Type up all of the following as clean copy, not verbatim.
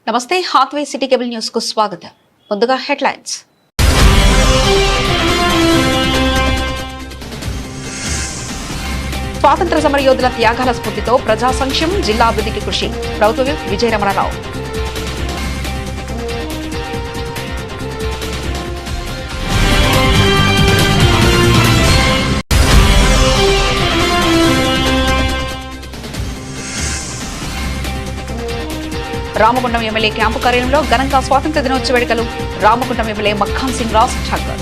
నమస్తే Hathway city cable news కు స్వాగతం. ముందుగా హెడ్లైన్స్. స్వాతంత్ర సమర యోధుల త్యాగాల స్ఫూర్తితో ప్రజా సంక్షేమం, జిల్లా అభివృద్ధికి కృషి. ప్రభుత్వ whip Vijayaramanarao. Ramagundam MLA camp కార్యాలయంలో ఘనంగా స్వాతంత్ర దినోత్సవ వేడుకలు. Ramagundam MLA Makkhan Singh Raj Thakur.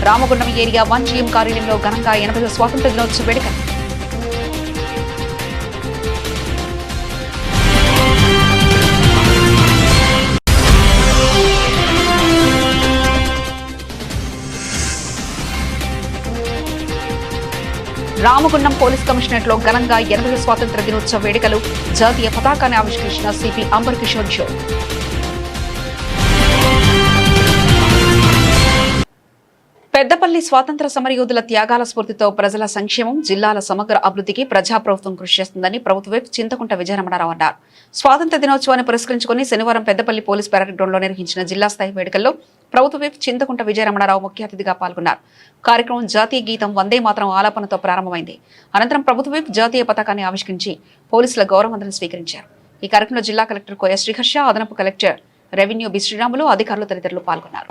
Ramagundam area 1 GM కార్యాలయంలో ఘనంగా 80వ స్వాతంత్ర దినోత్సవ వేడుకలు. రామగుండం పోలీస్ కమిషనరేట్ లో ఘనంగా 80వ స్వాతంత్ర దినోత్సవ వేడుకలు. జాతీయ పతాకాన్ని ఆవిష్కరించిన సిపి అంబర్ కిషోర్ జో. పెద్దపల్లి స్వాతంత్ర సమరయోధుల త్యాగాల స్ఫూర్తితో ప్రజల సంక్షేమం, జిల్లాల సమగ్ర అభివృద్ధికి ప్రజాప్రభుత్వం కృషి చేస్తుందని ప్రభుత్వ విప్ చింతకుంట విజయరమణరావు అన్నారు. స్వాతంత్ర దినోత్సవాన్ని పురస్కరించుకుని శనివారం పెద్దపల్లి పోలీస్ పెరేడ్ గ్రౌండ్ లో నిర్వహించిన జిల్లా స్థాయి వేడుకల్లో ప్రభుత్వ విప్ చింతకుంట విజయరమణరావు ముఖ్య అతిథిగా పాల్గొన్నారు. కార్యక్రమం జాతీయ గీతం వందే మాతరం ఆలాపనతో ప్రారంభమైంది. అనంతరం ప్రభుత్వ విప్ జాతీయ పతాకాన్ని ఆవిష్కరించి పోలీసుల గౌరవవందనం స్వీకరించారు. ఈ కార్యక్రమంలో జిల్లా కలెక్టర్ కోయ శ్రీహర్ష, అదనపు కలెక్టర్ రెవెన్యూ బి శ్రీరాములు, అధికారులు తదితరులు పాల్గొన్నారు.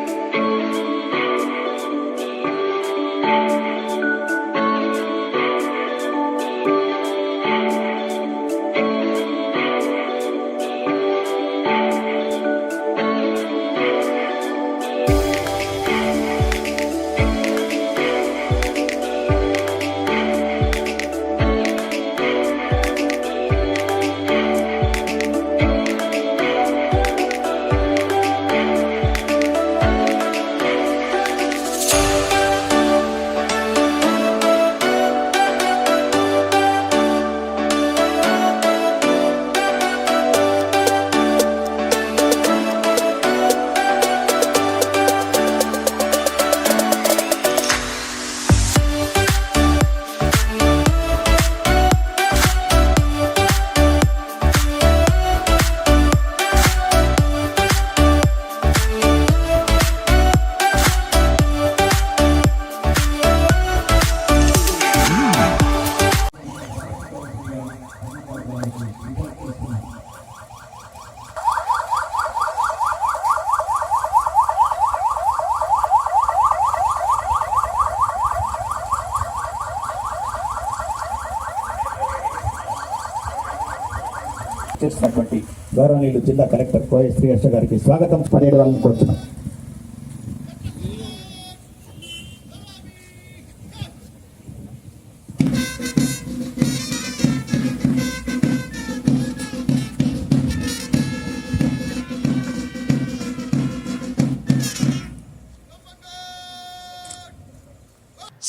చేసినటువంటి గౌరవనీయులు జిల్లా కలెక్టర్ కోయ శ్రీహర్ష గారికి స్వాగతం పర్యటనను కోరుతున్నాం.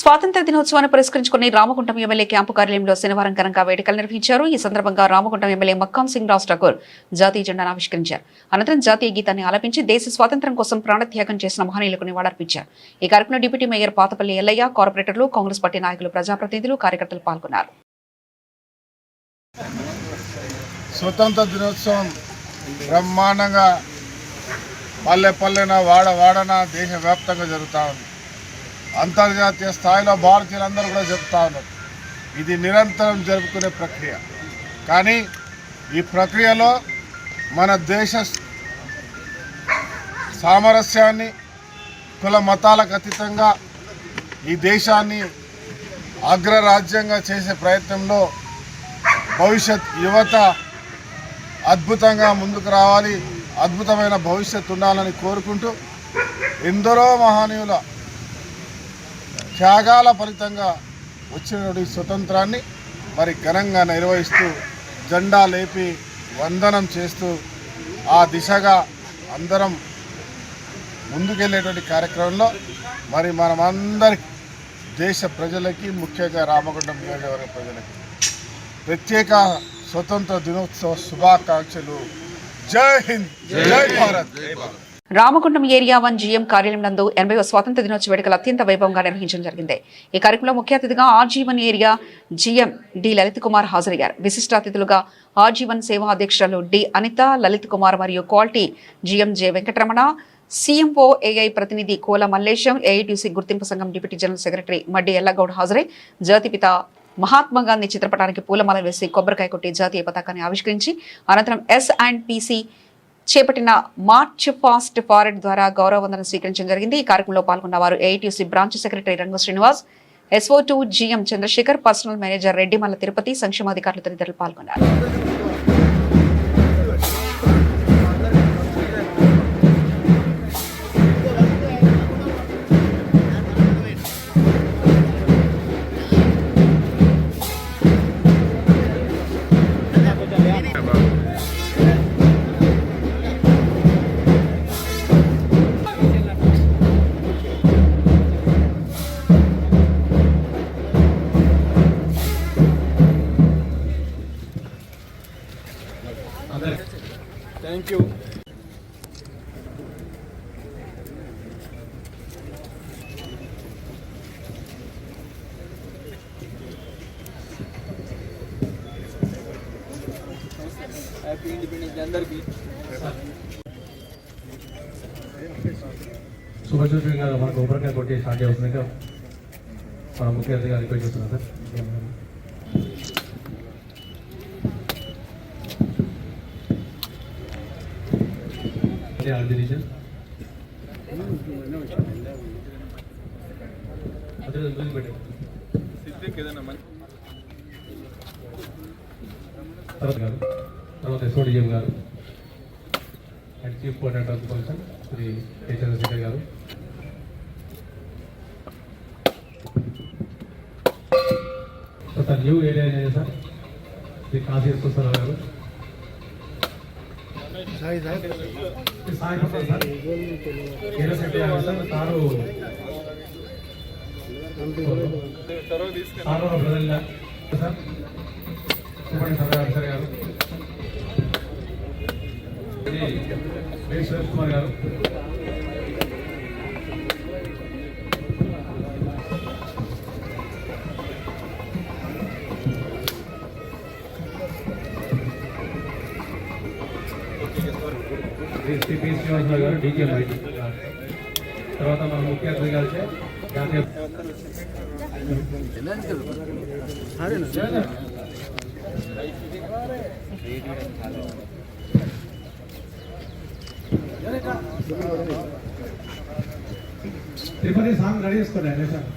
స్వాతంత్ర దినోత్సవాన్ని పురస్కరించుకుని రామగుండం ఎమ్మెల్యే క్యాంపు కార్యాలయంలో శనివారం ఘనంగా వేడుకలు నిర్వహించారు. ఈ సందర్భంగా రామగుండం ఎమ్మెల్యే మక్ఖాన్ సింగ్ రాజ్ ఠాకూర్ జాతీయ జెండాను ఆవిష్కరించారు. అనంతరం జాతీయ గీతాన్ని ఆలపించి దేశ స్వాతంత్ర్యం కోసం ప్రాణత్యాగం చేసిన మహనీయులకు నివాళులర్పించారు. ఈ కార్యక్రమంలో డిప్యూటీ మేయర్ పాతపల్లి ఎల్లయ్య, కార్పొరేటర్లు, కాంగ్రెస్ పార్టీ నాయకులు, ప్రజాప్రతినిధులు, కార్యకర్తలు పాల్గొన్నారు. స్వతంత్ర దినోత్సవం బ్రహ్మాండంగా పల్లె పల్లెన వాడన దేశవ్యాప్తంగా జరుగుతూ ఉంది. అంతర్జాతీయ స్థాయిలో భారతీయులందరూ కూడా చెప్తా ఉన్నారు. ఇది నిరంతరం జరుపుకునే ప్రక్రియ. కానీ ఈ ప్రక్రియలో మన దేశ సామరస్యాన్ని, కుల మతాలకు అతీతంగా ఈ దేశాన్ని అగ్రరాజ్యంగా చేసే ప్రయత్నంలో భవిష్యత్ యువత అద్భుతంగా ముందుకు రావాలి, అద్భుతమైన భవిష్యత్తు ఉండాలని కోరుకుంటూ ఎందరో మహనీయుల త్యాగాల ఫలితంగా వచ్చిన స్వతంత్రాన్ని మరి ఘనంగా నిర్వహిస్తూ జెండా లేపి వందనం చేస్తూ ఆ దిశగా అందరం ముందుకెళ్ళేటువంటి కార్యక్రమంలో మరి మనమందరికి దేశ ప్రజలకి ముఖ్యంగా రామగుండం నియోజకవర్గ ప్రజలకి ప్రత్యేక స్వతంత్ర దినోత్సవ శుభాకాంక్షలు. జై హింద్, జై భారత్. రామగుండం ఏరియా 1 జీఎం కార్యాలయం నందు 80వ స్వాతంత్ర దినోత్సవ వేడుకలు అత్యంత వైభవంగా నిర్వహించడం జరిగింది. ఈ కార్యక్రమంలో ముఖ్య అతిథిగా RG1 area GM D Lalit Kumar హాజరయ్యారు. విశిష్ట అతిథులుగా RG1 సేవా అధ్యక్షులు డి అనిత, లలిత్ కుమార్ మరియు quality GM J Venkataramana, CMO AI ప్రతినిధి కోల మల్లేశం, AITC గుర్తింపు సంఘం డిప్యూటీ జనరల్ సెక్రటరీ మడ్డి ఎల్లగౌడ్ హాజరై జాతిపిత మహాత్మా గాంధీ చిత్రపటానికి పూలమాల వేసి కొబ్బరికాయ కొట్టి జాతీయ పతాకాన్ని ఆవిష్కరించి అనంతరం S&PC చేపట్టిన మార్చ్ ఫాస్ట్ ఫారెడ్ ద్వారా గౌరవ వందనం స్వీకరించడం జరిగింది. ఈ కార్యక్రమంలో పాల్గొన్న వారు AITC branch secretary Rangu Srinivas, SO2 GM Chandrashekar, personnel manager Reddimalla Tirupati, సంక్షేమాధికారులు తదితరులు పాల్గొన్నారు. Thank you. Happy Independence Day అందరికీ. శుభసూచకంగా మనకు కొబ్బరికాయ కొట్టి స్టార్ట్ అవుతుందిగా మన ముఖ్య అతిథిగా రిక్వెస్ట్ చేస్తున్నాం సార్. డివిజన్ తర్వాత SODM garu and chief coordinator of police Shri K Chandrashekar garu, తర్వాత new area sir Shri Kashi Kusarao garu, Kumar గారు, శ్రీ శ్రీనివాసరావు గారు, DGM IT. తర్వాత మన ముఖ్య అతిథి కలిసే జాతీయ తిరుపతి సాంగ్ రెడీ చేసుకోండి సార్.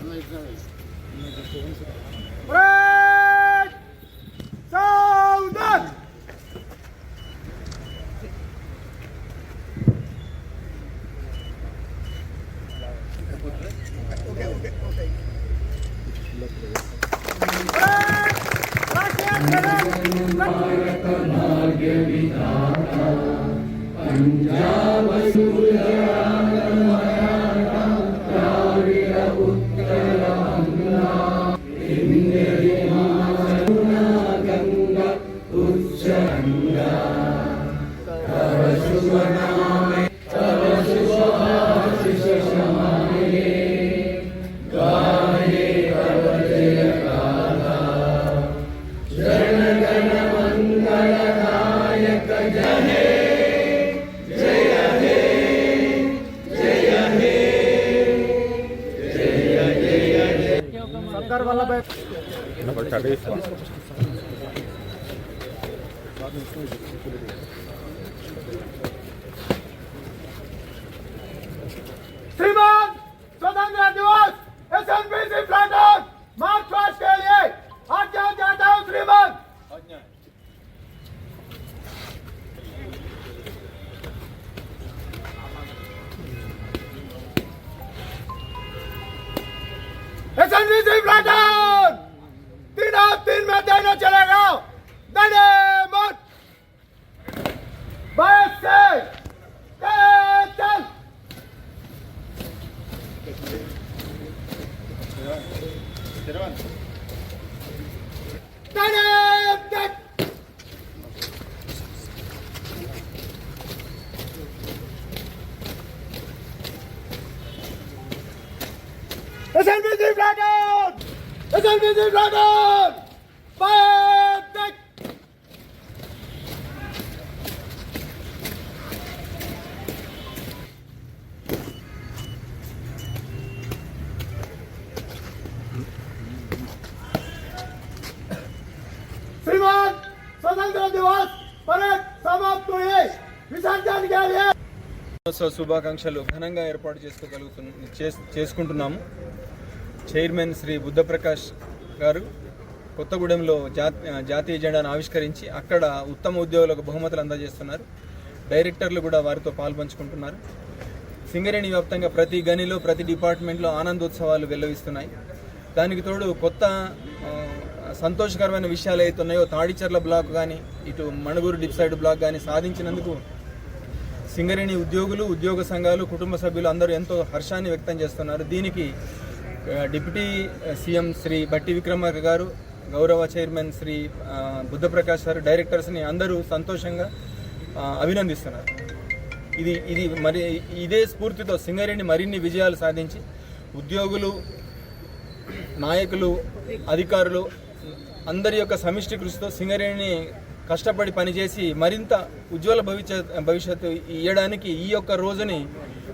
श्रीमान स्वतंत्रता दिवस SNPC प्लाटून मार्च पास्ट के लिए आज्ञा चाहता हूँ श्रीमान. SNPC प्लाटून 3 में देना चलेगा. देने मत बस से चल. SNBC platoon! SNBC platoon! Fire! Take! श्रीमान स्वतंत्र दिवस परेड समाप्त हुई विसर्जन के लिए దినోత్సవ శుభాకాంక్షలు ఘనంగా ఏర్పాటు చేసుకుంటున్నాము. చైర్మన్ శ్రీ బుద్ధప్రకాష్ గారు కొత్తగూడెంలో జాతీయ జెండాను ఆవిష్కరించి అక్కడ ఉత్తమ ఉద్యోగులకు బహుమతులు అందజేస్తున్నారు. డైరెక్టర్లు కూడా వారితో పాల్పంచుకుంటున్నారు. సింగరేణి వ్యాప్తంగా ప్రతి గనిలో ప్రతి డిపార్ట్మెంట్లో ఆనందోత్సవాలు వెల్లవిస్తున్నాయి. దానికి తోడు కొత్త సంతోషకరమైన విషయాలు అవుతున్నాయో తాడిచర్ల బ్లాక్ కానీ ఇటు మణుగూరు డిప్సైడ్ బ్లాక్ కానీ సాధించినందుకు సింగరేణి ఉద్యోగులు, ఉద్యోగ సంఘాలు, కుటుంబ సభ్యులు అందరూ ఎంతో హర్షాన్ని వ్యక్తం చేస్తున్నారు. దీనికి డిప్యూటీ సీఎం శ్రీ బట్టి విక్రమార్క గారు, గౌరవ చైర్మన్ శ్రీ బుద్ధప్రకాష్ గారు, డైరెక్టర్స్ని అందరూ సంతోషంగా అభినందిస్తున్నారు. ఇది మరి ఇదే స్ఫూర్తితో సింగరేణి మరిన్ని విజయాలు సాధించి ఉద్యోగులు, నాయకులు, అధికారులు అందరి యొక్క సమిష్టి కృషితో సింగరేణిని కష్టపడి పనిచేసి మరింత ఉజ్వల భవిష్యత్తు ఇవ్వడానికి ఈ యొక్క రోజుని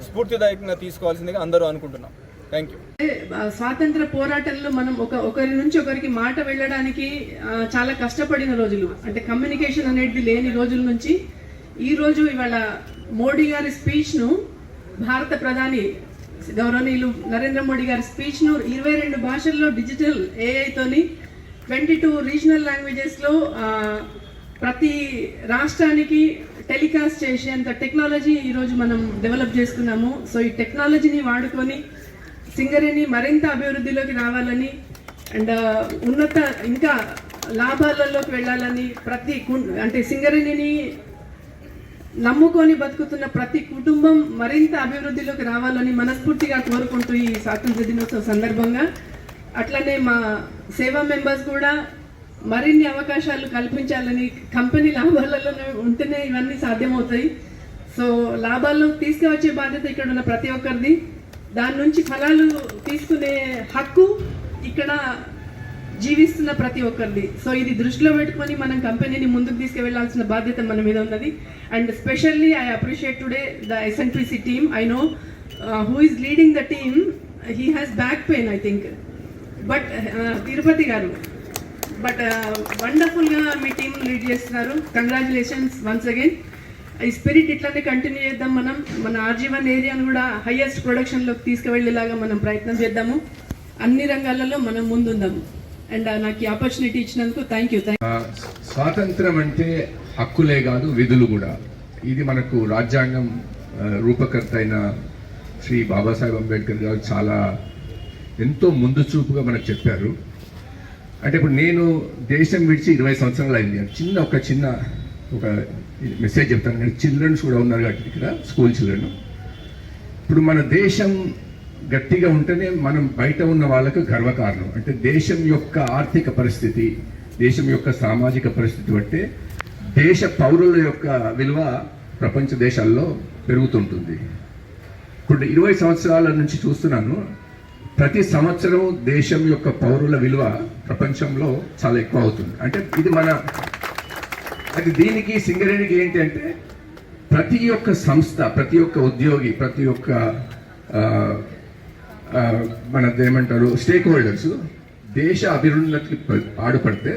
స్ఫూర్తిదాయకంగా తీసుకోవాల్సిందిగా అందరూ అనుకుంటున్నాం. Thank you. స్వాతంత్ర పోరాటంలో మనం ఒకరి నుంచి ఒకరికి మాట వెళ్ళడానికి చాలా కష్టపడిన రోజులు, అంటే కమ్యూనికేషన్ అనేది లేని రోజుల నుంచి ఈ రోజు ఇవాళ మోడీ గారి స్పీచ్ను, భారత ప్రధాని గౌరవనీయులు నరేంద్ర మోడీ గారి స్పీచ్ను 22 భాషల్లో డిజిటల్ ఏఐతోని 22 రీజనల్ లాంగ్వేజెస్లో ప్రతి రాష్ట్రానికి టెలికాస్ట్ చేసేంత టెక్నాలజీ ఈరోజు మనం డెవలప్ చేసుకున్నాము. సో ఈ టెక్నాలజీని వాడుకొని సింగరేణి మరింత అభివృద్ధిలోకి రావాలని అండ్ ఉన్నత ఇంకా లాభాలలోకి వెళ్ళాలని అంటే సింగరేణిని నమ్ముకొని బతుకుతున్న ప్రతి కుటుంబం మరింత అభివృద్ధిలోకి రావాలని మనస్ఫూర్తిగా కోరుకుంటూ ఈ స్వాతంత్ర దినోత్సవ సందర్భంగా అట్లనే మా సేవా మెంబర్స్ కూడా మరిన్ని అవకాశాలు కల్పించాలని, కంపెనీ లాభాలలో ఉంటేనే ఇవన్నీ సాధ్యమవుతాయి. సో లాభాల్లో తీసుకువచ్చే బాధ్యత ఇక్కడ ఉన్న ప్రతి ఒక్కరిది, దాని నుంచి ఫలాలు తీసుకునే హక్కు ఇక్కడ జీవిస్తున్న ప్రతి ఒక్కరిది. సో ఇది దృష్టిలో పెట్టుకొని మనం కంపెనీని ముందుకు తీసుకువెళ్లాల్సిన బాధ్యత మన మీద ఉన్నది. And specially I appreciate today the SNPC team. I know who is leading the team, he has back pain I think, but Tirupati గారు బట్ వండర్ఫుల్గా మీ టీం లీడ్ చేస్తున్నారు. Congratulations once again. ఈ స్పిరిట్ ఇట్లానే కంటిన్యూ చేద్దాం. మన RG1 ఏరియాను కూడా highest ప్రొడక్షన్లోకి తీసుకువెళ్ళేలాగా మనం ప్రయత్నం చేద్దాము. అన్ని రంగాలలో మనం ముందుందాము. అండ్ నాకు ఈ ఆపర్చునిటీ ఇచ్చినందుకు థ్యాంక్ యూ. స్వాతంత్రం అంటే హక్కులే కాదు, విధులు కూడా. ఇది మనకు రాజ్యాంగం రూపకర్త అయిన శ్రీ బాబాసాహెబ్ అంబేద్కర్ గారు చాలా ఎంతో ముందు చూపుగా మనకు చెప్పారు. అంటే ఇప్పుడు నేను దేశం విడిచి 20 సంవత్సరాలు అయింది. ఒక చిన్న మెసేజ్ చెప్తాను. కానీ చిల్డ్రన్స్ కూడా ఉన్నారు కాబట్టి ఇక్కడ స్కూల్ చిల్డ్రన్. ఇప్పుడు మన దేశం గట్టిగా ఉంటేనే మనం బయట ఉన్న వాళ్ళకు గర్వకారణం. అంటే దేశం యొక్క ఆర్థిక పరిస్థితి, దేశం యొక్క సామాజిక పరిస్థితి బట్టే దేశ పౌరుల యొక్క విలువ ప్రపంచ దేశాల్లో పెరుగుతుంటుంది. ఇప్పుడు 20 సంవత్సరాల నుంచి చూస్తున్నాను, ప్రతి సంవత్సరం దేశం యొక్క పౌరుల విలువ ప్రపంచంలో చాలా ఎక్కువ అవుతుంది. అంటే ఇది అది దీనికి సింగరేణికి ఏంటి అంటే ప్రతి ఒక్క సంస్థ, ప్రతి ఒక్క ఉద్యోగి, ప్రతి ఒక్క ఏమంటారు స్టేక్ హోల్డర్స్ దేశ అభివృద్ధికి పాటుపడితే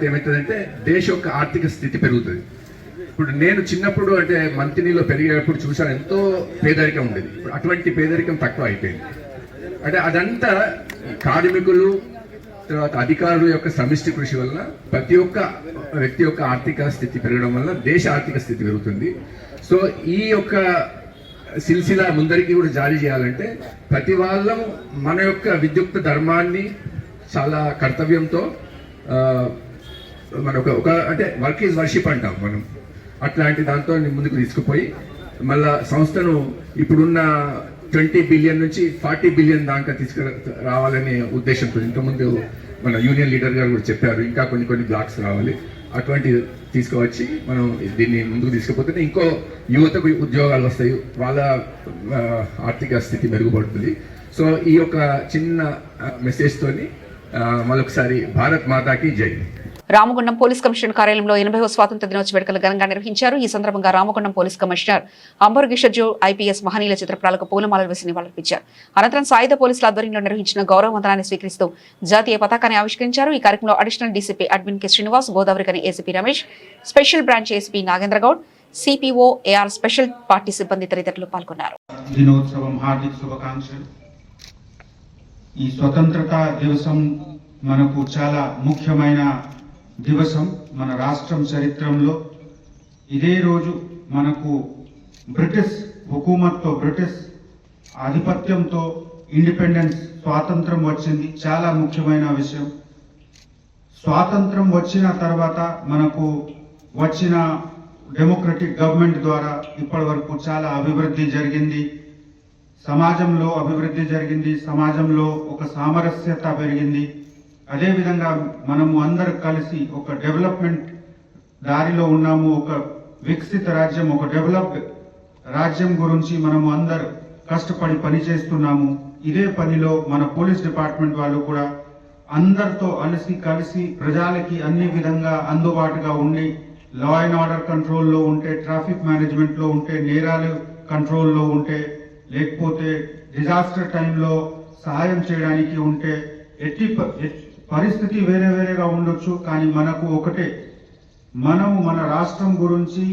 ఏమవుతుందంటే దేశ యొక్క ఆర్థిక స్థితి పెరుగుతుంది. ఇప్పుడు నేను చిన్నప్పుడు అంటే మంతినిలో పెరిగేటప్పుడు చూసాను, ఎంతో పేదరికం ఉండేది. ఇప్పుడు అటువంటి పేదరికం తక్కువ అయిపోయింది. అంటే అదంతా కార్మికులు, తర్వాత అధికారుల యొక్క సమిష్టి కృషి వల్ల ప్రతి ఒక్క వ్యక్తి యొక్క ఆర్థిక స్థితి పెరగడం వల్ల దేశ ఆర్థిక స్థితి పెరుగుతుంది. సో ఈ యొక్క సిల్సిలా ముందరికి కూడా జారీ చేయాలంటే ప్రతి వాళ్ళం మన యొక్క విద్యుక్త ధర్మాన్ని చాలా కర్తవ్యంతో మన అంటే వర్క్ ఈజ్ వర్షిప్ అంటాం మనం, అట్లాంటి దాంతో ముందుకు తీసుకుపోయి మళ్ళా సంస్థను ఇప్పుడున్న 20 బిలియన్ నుంచి 40 బిలియన్ దాకా రావాలనే ఉద్దేశంతో ఇంతకుముందు మన యూనియన్ లీడర్ గారు కూడా చెప్పారు, ఇంకా కొన్ని బ్లాక్స్ రావాలి. అటువంటి తీసుకువచ్చి మనం దీన్ని ముందుకు తీసుకుపోతే ఇంకో యువతకు ఉద్యోగాలు వస్తాయి, వాళ్ళ ఆర్థిక స్థితి మెరుగుపడుతుంది. సో ఈ యొక్క చిన్న మెసేజ్ తోని మరొకసారి భారత్ మాతాకి జై. రామగుండం పోలీస్ కమిషనర్ కార్యాలయంలో 80వ స్వాతంత్ర దినోత్సవ వేడుకలు ఘనంగా నిర్వహించారు. ఈ సందర్భంగా Ramagundam police commissioner Amber Kishor Jha IPS మహనీయుల చిత్రపటాలకు పూలమాలలు వేసి నివాళులర్పించారు. అనంతరం సాయుధ పోలీసుల ఆధ్వర్యంలో నిర్వహించిన గౌరవ వందనాన్ని స్వీకరిస్తూ జాతీయ పతాకాన్ని ఆవిష్కరించారు. ఈ కార్యక్రమంలో additional DCP admin K Srinivas, Godavarikhani ACP Ramesh, special branch ACP Nagendra Goud, CPO AR special party సిబ్బంది తదితరులు పాల్గొన్నారు. దినోత్సవం హార్దిక శుభాకాంక్షలు. ఈ స్వతంత్రతా దివసం మనకు చాలా ముఖ్యమైన దివసం. మన రాష్ట్రం చరిత్రలో ఇదే రోజు మనకు బ్రిటిష్ హుకూమత్తో, బ్రిటిష్ ఆధిపత్యంతో ఇండిపెండెన్స్ స్వాతంత్రం వచ్చింది. చాలా ముఖ్యమైన విషయం. స్వాతంత్రం వచ్చిన తర్వాత మనకు వచ్చిన డెమోక్రటిక్ గవర్నమెంట్ ద్వారా ఇప్పటి వరకు చాలా అభివృద్ధి జరిగింది, సమాజంలో అభివృద్ధి జరిగింది, సమాజంలో ఒక సామరస్యత పెరిగింది. అదేవిధంగా మనము అందరు కలిసి ఒక డెవలప్మెంట్ దారిలో ఉన్నాము. ఒక వికసిత రాజ్యం, ఒక డెవలప్డ్ రాజ్యం గురించి మనము అందరు కష్టపడి పనిచేస్తున్నాము. ఇదే పనిలో మన పోలీస్ డిపార్ట్మెంట్ వాళ్ళు కూడా అందరితో కలిసి ప్రజలకి అన్ని విధంగా అందుబాటుగా ఉండి, లా అండ్ ఆర్డర్ కంట్రోల్లో ఉంటే, ట్రాఫిక్ మేనేజ్మెంట్లో ఉంటే, నేరాలు కంట్రోల్లో ఉంటే, లేకపోతే డిజాస్టర్ టైంలో సహాయం చేయడానికి ఉంటే, ఎట్టి పరిస్థితి వేరే వేరేగా ఉండొచ్చు, కానీ మనకు ఒకటే, మనము మన రాష్ట్రం గురించి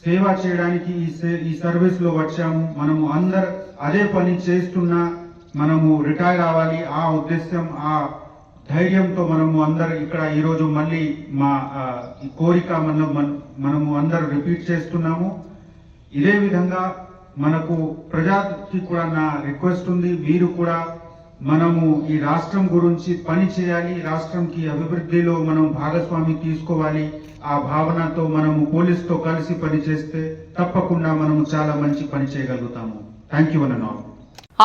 సేవ చేయడానికి ఈ సర్వీస్ లో వచ్చాము. మనము అందరు అదే పని చేస్తున్నా మనము రిటైర్ అవ్వాలి, ఆ ఉద్దేశం, ఆ ధైర్యంతో మనము అందరు ఇక్కడ ఈరోజు మళ్ళీ మా ఈ కోరిక మనము అందరు రిపీట్ చేస్తున్నాము. ఇదే విధంగా మనకు ప్రజలకి కూడా నా రిక్వెస్ట్ ఉంది, మీరు కూడా మనము ఈ రాష్ట్రం గురించి పని చేయాలి, రాష్ట్రంకి అభివృద్ధిలో మనం భాగస్వామి తీసుకోవాలి. ఆ భావనతో మనము పోలీసుతో కలిసి పని చేస్తే తప్పకుండా మనము చాలా మంచి పని చేయగలుగుతాము. థ్యాంక్ యూ అన్న.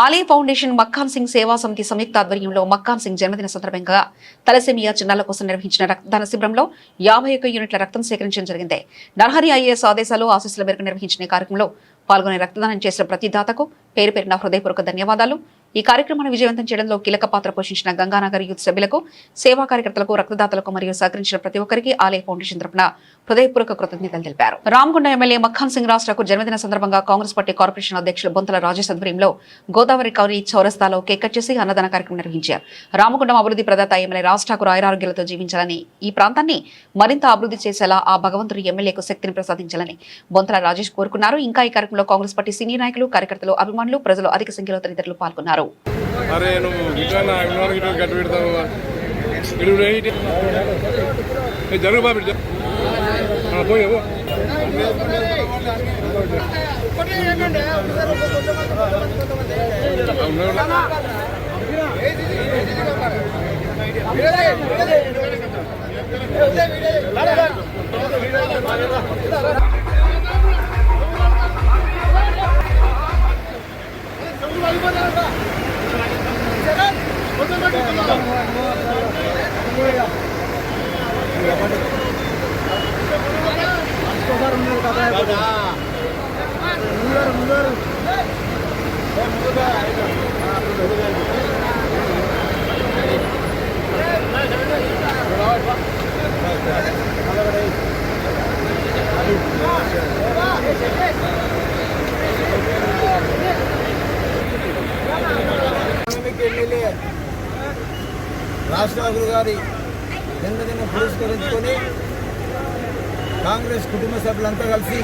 ఆలయ ఫౌండేషన్ మక్కాన్ సింగ్ సేవా సమితి సంయుక్త ఆధ్వర్యంలో మక్కాన్ సింగ్ జన్మదిన సందర్భంగా తలసేమియా చిన్నాల కోసం నిర్వహించిన రక్తదాన శిబిరంలో 51 యూనిట్ల రక్తం సేకరించడం జరిగింది. నర్హరి ఐఏఎస్ ఆదేశాలు ఆశీస్సుల మేరకు నిర్వహించిన ఈ కార్యక్రమంలో పాల్గొని రక్తదానం చేసిన ప్రతి దాతకు పేరు పేరున హృదయపూర్వక ధన్యవాదాలు. ఈ కార్యక్రమాన్ని విజయవంతం చేయడంలో కీలక పాత్ర పోషించిన గంగానగర్ యూత్ సభ్యులకు, సేవా కార్యకర్తలకు, రక్తదాతలకు మరియు సహకరించిన ప్రతి ఒక్కరికి ఆలయ ఫౌండేషన్ తరఫున హృదయపూర్వక కృతజ్ఞతలు తెలిపారు. రామగుండం ఎమ్మెల్యే మక్కాన్ సింగ్ రాష్ట్రకు జన్మదిన సందర్భంగా కాంగ్రెస్ పార్టీ కార్పొరేషన్ అధ్యక్షులు బొంతల రాజేష్ ఆధ్వర్యంలో గోదావరి కౌరి చౌరస్తాలో కేక్ కట్ చేసి అన్నదాన కార్యక్రమం నిర్వహించారు. రామగుండం అభివృద్ధి ప్రదాత ఎమ్మెల్యే రాజ్ ఠాకూర్ ఆయురారోగ్యాలతో జీవించాలని, ఈ ప్రాంతాన్ని మరింత అభివృద్ధి చేసేలా ఆ భగవంతుడు ఎమ్మెల్యేకు శక్తిని ప్రసాదించాలని బొంతల రాజేష్ కోరుకున్నారు. ఇంకా ఈ కార్యక్రమంలో కాంగ్రెస్ పార్టీ సీనియర్ నాయకులు, కార్యకర్తలు, అభిమానులు, ప్రజలు అధిక సంఖ్యలో తదితరులు పాల్గొన్నారు. అరే నువ్వు గట్టు పెడతావు జరుగు బాబు పోయేవు. ఎమ్మెల్యే రాజ్ ఠాకూర్ గారి జన్మదినం పురస్కరించుకొని కాంగ్రెస్ కుటుంబ సభ్యులంతా కలిసి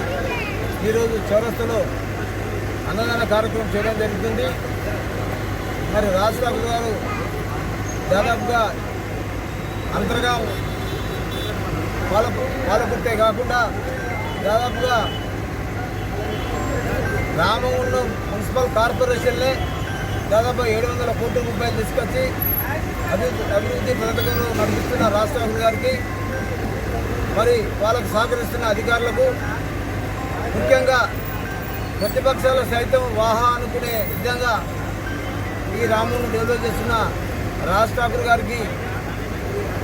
ఈరోజు చౌరస్తాలో అన్నదాన కార్యక్రమం చేయడం జరుగుతుంది. మరి రాజ్ ఠాకూర్ గారు దాదాపుగా అంతర్గా పాలకుర్తే కాకుండా దాదాపుగా రామగుండం మున్సిపల్ కార్పొరేషన్లే దాదాపు 700 కోట్ల రూపాయలు తీసుకొచ్చి అభివృద్ధి పథకంలో నడిపిస్తున్న రాజ్ ఠాకూర్ గారికి, మరి వాళ్ళకు సహకరిస్తున్న అధికారులకు, ముఖ్యంగా ప్రతిపక్షాలు సైతం వాహా అనుకునే విధంగా ఈ రామగుండం డెవలప్ చేస్తున్న రాజ్ ఠాకూర్ గారికి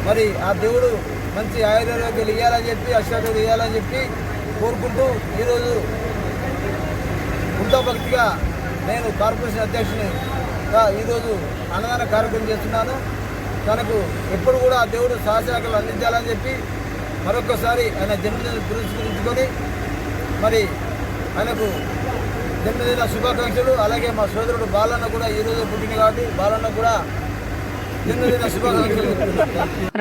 మరి ఆ దేవుడు మంచి ఆయుర్వేదాలు ఇవ్వాలని చెప్పి అష్టాలు ఇవ్వాలని చెప్పి కోరుకుంటూ ఈరోజు భక్తిగా నేను కార్పొరేషన్ అధ్యక్షునిగా ఈరోజు అన్నదాన కార్యక్రమం చేస్తున్నాను. తనకు ఎప్పుడు కూడా దేవుడు సహశాఖలు అందించాలని చెప్పి మరొకసారి ఆయన జన్మదిన పురస్కరించుకొని మరి ఆయనకు జన్మదిన శుభాకాంక్షలు. అలాగే మా సోదరుడు బాలన్న కూడా ఈరోజు పుట్టింది కాబట్టి బాలన్న కూడా జన్మదిన శుభాకాంక్షలు.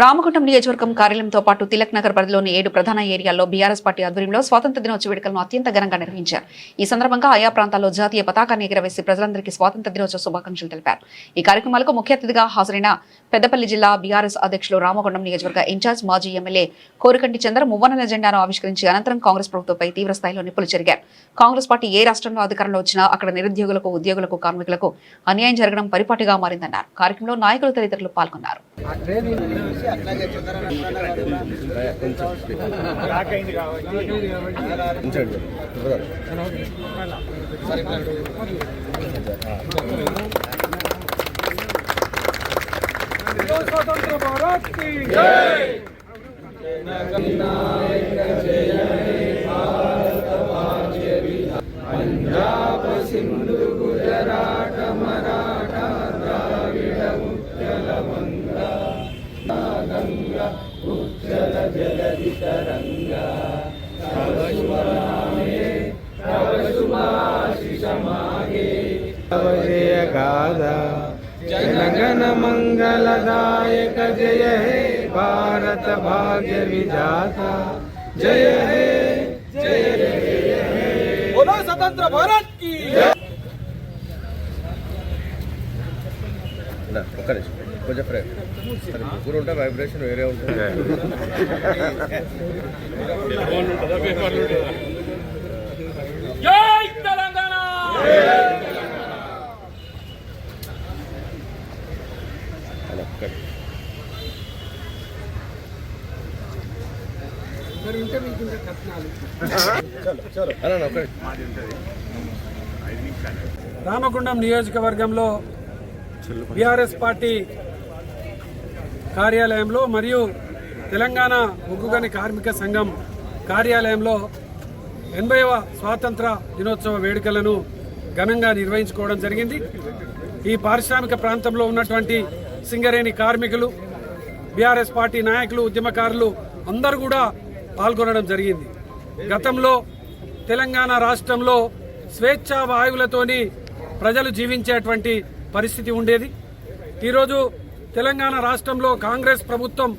రామగుండం నియోజకవర్గం కార్యాలయంతో పాటు తిలక్ నగర్ పరిధిలోని 7 ప్రధాన ఏరియాల్లో బీఆర్ఎస్ పార్టీ ఆధ్వర్యంలో స్వాతంత్ర దినోత్సవ వేడుకలను అత్యంత ఘనంగా నిర్వహించారు. ఈ సందర్భంగా ఆయా ప్రాంతాల్లో జాతీయ పతాకాన్ని ఎగురవేసి ప్రజలందరికీ స్వాతంత్ర దినోత్సవ శుభాకాంక్షలు తెలిపారు. ఈ కార్యక్రమాలకు ముఖ్య అతిథిగా హాజరైన పెద్దపల్లి జిల్లా బీఆర్ఎస్ అధ్యక్షులు రామగుండం నియోజకవర్గ ఇన్ఛార్జ్ మాజీ ఎమ్మెల్యే కోరికంటి చంద్ర మువ్వన్నెల జెండాను ఆవిష్కరించి అనంతరం కాంగ్రెస్ ప్రభుత్వంపై తీవ్ర స్థాయిలో నిప్పులు చెరిగారు. కాంగ్రెస్ పార్టీ ఏ రాష్ట్రంలో అధికారంలో వచ్చినా అక్కడ నిరుద్యోగులకు, ఉద్యోగులకు, కార్మికులకు అన్యాయం జరగడం పరిపాటిగా మారిందన్నారు. కార్యక్రమంలో నాయకులు తదితరులు పాల్గొన్నారు. स्वतंत्र भारत की जय। पंजाब सिंधु गुजरात मराठा द्राविड़ उत्कल बंगा गंगा उज्जल जलधि तरंगा तव शुभ नामे तव शुभाशिष मागे तव जय गाथा जनगण मंगलदायक जय हे भारत भाग्य विधाता जय हे जय हे बोलो स्वतंत्र भारत की కొంచెం ముగ్గురు ఉంటే వైబ్రేషన్ వేరే ఉంటుంది. జై తెలంగాణ. రామగుండం నియోజకవర్గంలో బీఆర్ఎస్ పార్టీ కార్యాలయంలో మరియు తెలంగాణ ఉక్కుగని కార్మిక సంఘం కార్యాలయంలో 80వ స్వాతంత్ర దినోత్సవ వేడుకలను ఘనంగా నిర్వహించుకోవడం జరిగింది. ఈ పారిశ్రామిక ప్రాంతంలో ఉన్నటువంటి సింగరేణి కార్మికులు, బీఆర్ఎస్ పార్టీ నాయకులు, ఉద్యమకారులు అందరూ కూడా పాల్గొనడం జరిగింది. గతంలో తెలంగాణ రాష్ట్రంలో స్వేచ్ఛా వాయువులతోని ప్రజలు జీవించేటువంటి పరిస్థితి ఉండేది. ఈరోజు తెలంగాణ రాష్ట్రంలో కాంగ్రెస్ ప్రభుత్వం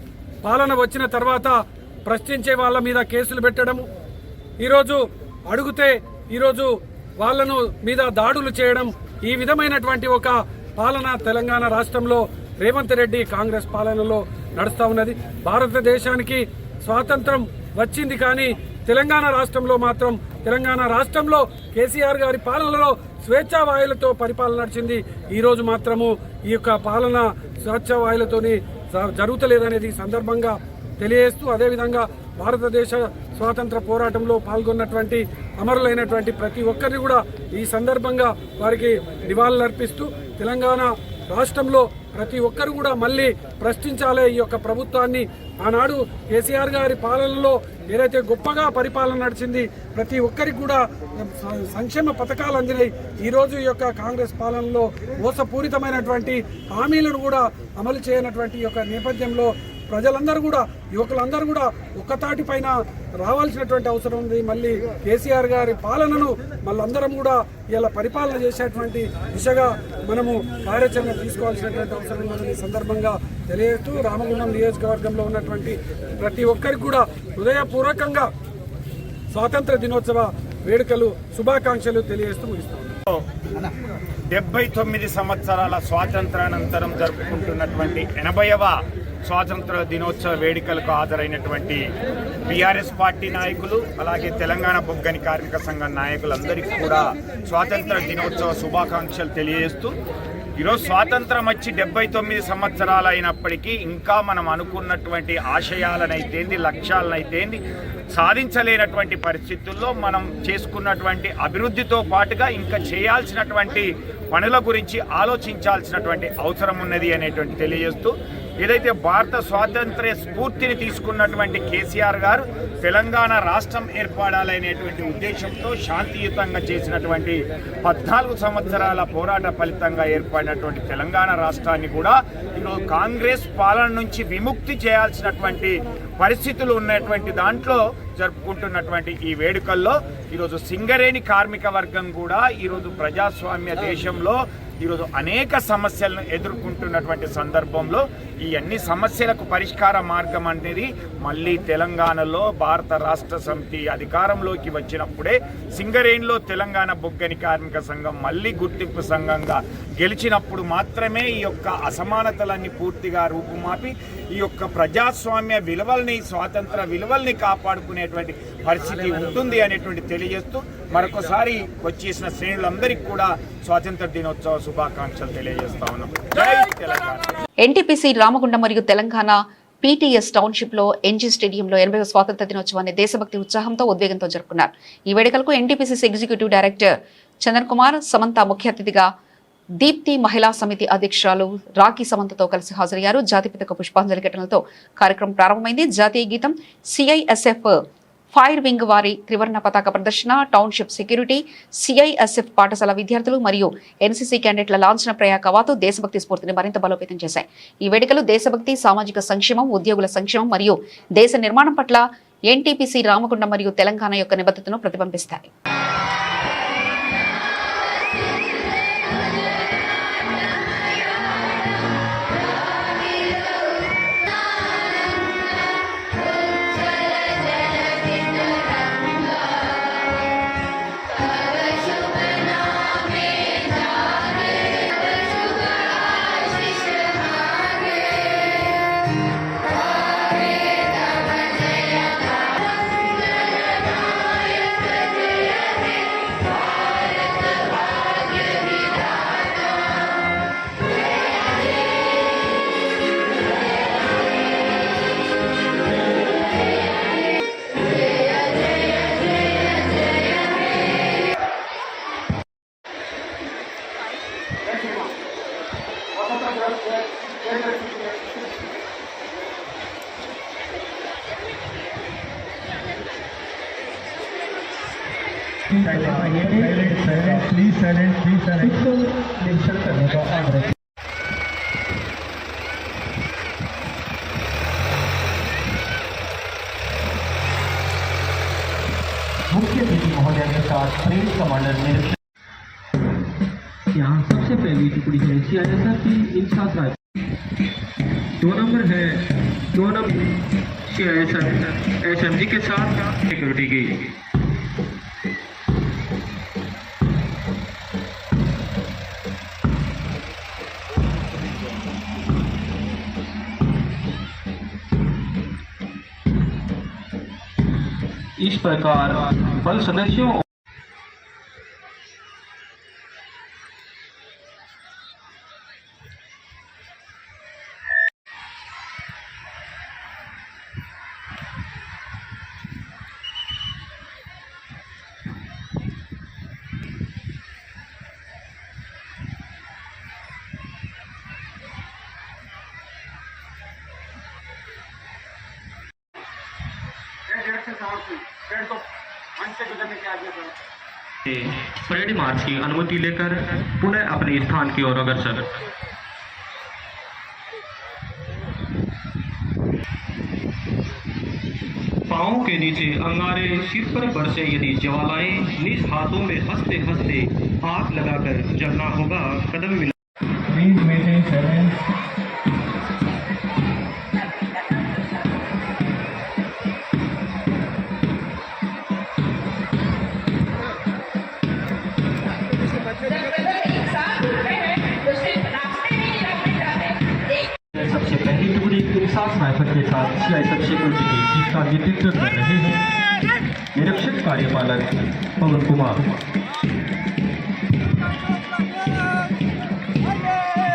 పాలన వచ్చిన తర్వాత ప్రశ్నించే వాళ్ళ మీద కేసులు పెట్టడము, ఈరోజు అడుగుతే ఈరోజు వాళ్ళను మీద దాడులు చేయడం, ఈ విధమైనటువంటి ఒక పాలన తెలంగాణ రాష్ట్రంలో రేవంత్ రెడ్డి కాంగ్రెస్ పాలనలో నడుస్తూ ఉన్నది. భారతదేశానికి స్వాతంత్రం వచ్చింది కానీ తెలంగాణ రాష్ట్రంలో మాత్రం తెలంగాణ రాష్ట్రంలో కేసీఆర్ గారి పాలనలో స్వేచ్ఛా వాయులతో పరిపాలన నడిచింది. ఈరోజు మాత్రము ఈ యొక్క పాలన స్వేచ్ఛా వాయులతోని జరుగుతలేదనేది సందర్భంగా తెలియజేస్తూ, అదేవిధంగా భారతదేశ స్వాతంత్ర పోరాటంలో పాల్గొన్నటువంటి అమరులైనటువంటి ప్రతి ఒక్కరిని కూడా ఈ సందర్భంగా వారికి నివాళులర్పిస్తూ తెలంగాణ రాష్ట్రంలో ప్రతి ఒక్కరు కూడా మళ్ళీ ప్రశ్నించాలి ఈ యొక్క ప్రభుత్వాన్ని. ఆనాడు కేసీఆర్ గారి పాలనలో ఏదైతే గొప్పగా పరిపాలన నడిచింది, ప్రతి ఒక్కరికి కూడా సంక్షేమ పథకాలు అందినాయి. ఈరోజు ఈ యొక్క కాంగ్రెస్ పాలనలో మోసపూరితమైనటువంటి హామీలను కూడా అమలు చేయనటువంటి ఈ యొక్క నేపథ్యంలో ప్రజలందరూ కూడా, యువకులందరూ కూడా ఒక్కతాటి పైన రావాల్సినటువంటి అవసరం ఉంది. మళ్ళీ కేసీఆర్ గారి పాలనను మళ్ళందరం కూడా ఇలా పరిపాలన చేసేటువంటి దిశగా మనము కార్యాచరణ తీసుకోవాల్సినటువంటి అవసరం ఉందని సందర్భంగా తెలియజేస్తూ రామగుండం నియోజకవర్గంలో ఉన్నటువంటి ప్రతి ఒక్కరికి కూడా హృదయపూర్వకంగా స్వాతంత్ర దినోత్సవ వేడుకలు శుభాకాంక్షలు తెలియజేస్తూ ముగిస్తాం. 79 సంవత్సరాల స్వాతంత్రానంతరం జరుపుకుంటున్నటువంటి 80వ స్వాతంత్ర దినోత్సవ వేడుకలకు హాజరైనటువంటి బీఆర్ఎస్ పార్టీ నాయకులు, అలాగే తెలంగాణ బొగ్గని కార్మిక సంఘం నాయకులందరికీ కూడా స్వాతంత్ర దినోత్సవ శుభాకాంక్షలు తెలియజేస్తూ, ఈరోజు స్వాతంత్రం వచ్చి 79 సంవత్సరాలు అయినప్పటికీ ఇంకా మనం అనుకున్నటువంటి ఆశయాలనైతేంది, లక్ష్యాలనైతేంది సాధించలేనటువంటి పరిస్థితుల్లో మనం చేసుకున్నటువంటి అభివృద్ధితో పాటుగా ఇంకా చేయాల్సినటువంటి పనుల గురించి ఆలోచించాల్సినటువంటి అవసరం ఉన్నది అనేటువంటి తెలియజేస్తూ, ఏదైతే భారత స్వాతంత్ర్య స్ఫూర్తిని తీసుకున్నటువంటి కేసీఆర్ గారు తెలంగాణ రాష్ట్రం ఏర్పడాలనేటువంటి ఉద్దేశంతో శాంతియుతంగా చేసినటువంటి 14 సంవత్సరాల పోరాట ఫలితంగా ఏర్పడినటువంటి తెలంగాణ రాష్ట్రాన్ని కూడా ఈరోజు కాంగ్రెస్ పాలన నుంచి విముక్తి చేయాల్సినటువంటి పరిస్థితులు ఉన్నటువంటి దాంట్లో జరుపుకుంటున్నటువంటి ఈ వేడుకల్లో ఈరోజు సింగరేణి కార్మిక వర్గం కూడా ఈరోజు ప్రజాస్వామ్య దేశంలో ఈరోజు అనేక సమస్యలను ఎదుర్కొంటున్నటువంటి సందర్భంలో ఈ అన్ని సమస్యలకు పరిష్కార మార్గం అనేది మళ్ళీ తెలంగాణలో భారత రాష్ట్ర సమితి అధికారంలోకి వచ్చినప్పుడే సింగరేణిలో తెలంగాణ బొగ్గని కార్మిక సంఘం మళ్ళీ గుర్తింపు సంఘంగా గెలిచినప్పుడు మాత్రమే ఈ యొక్క అసమానతలన్నీ పూర్తిగా రూపుమాపి ఈ యొక్క ప్రజాస్వామ్య విలువల్ని స్వాతంత్ర విలువల్ని కాపాడుకునేటువంటి పరిస్థితి ఉంటుంది అనేటువంటి తెలియజేస్తూ మరొకసారి వచ్చేసిన శ్రేణులందరికీ కూడా స్వాతంత్ర దినోత్సవ శుభాకాంక్షలు తెలియజేస్తా ఉన్నాం. జై తెలంగాణ. ఎన్టీపీసీ రామగుండం మరియు తెలంగాణ పీటీఎస్ టౌన్షిప్ లో ఎన్జీ స్టేడియంలో 80వ స్వాతంత్ర దినోత్సవాన్ని దేశభక్తి ఉత్సాహంతో ఉద్వేగంతో జరుపుకున్నారు. ఈ వేడుకలకు NTPC executive director Chandan Kumar Samantha ముఖ్య అతిథిగా దీప్తి మహిళా సమితి అధ్యక్షురాలు రాఖీ సమంతతో కలిసి హాజరయ్యారు. జాతిపితకు పుష్పాంజలి ఘటనలతో కార్యక్రమం ప్రారంభమైంది. జాతీయ గీతం, సిఐఎస్ఎఫ్ ఫైర్ వింగ్ వారి త్రివర్ణ పతాక ప్రదర్శన, టౌన్షిప్ సెక్యూరిటీ, సిఐఎస్ఎఫ్ పాఠశాల విద్యార్థులు మరియు ఎన్సీసీ క్యాండిడేట్ల లాంఛన ప్రయా కవాతు దేశభక్తి స్ఫూర్తిని మరింత బలోపేతం చేశాయి. ఈ వేడుకలు దేశభక్తి, సామాజిక సంక్షేమం, ఉద్యోగుల సంక్షేమం మరియు దేశ నిర్మాణం పట్ల ఎన్టీపీసీ రామగుండం మరియు తెలంగాణ యొక్క నిబద్ధతను ప్రతిబింబిస్తాయి. मुख्य अतिथि महोदय के साथ परेड कमांडर निरीक्षक। यहाँ सबसे पहली टुकड़ी है सीआईएसएफ की इंसास राय। 2 नंबर है 2 नंबर सीआईएसएफ एसएमजी के साथ सिक्योरिटी की। इस प्रकार बल सदस्यों परेड मार्च की अनुमति लेकर पुनः अपने स्थान की ओर अग्रसर। पाँव के नीचे अंगारे, सिर पर बरसे यदि ज्वालाएं, निज हाथों में हंसते हंसते आग लगाकर जलना होगा कदम मिला। सबसे पहली टुकड़ी इंसास राइफल के साथ सीआईएसएफ सिक्योरिटी की, जिसका नेतृत्व कर रहे हैं निरीक्षक कार्यपालक पवन कुमार।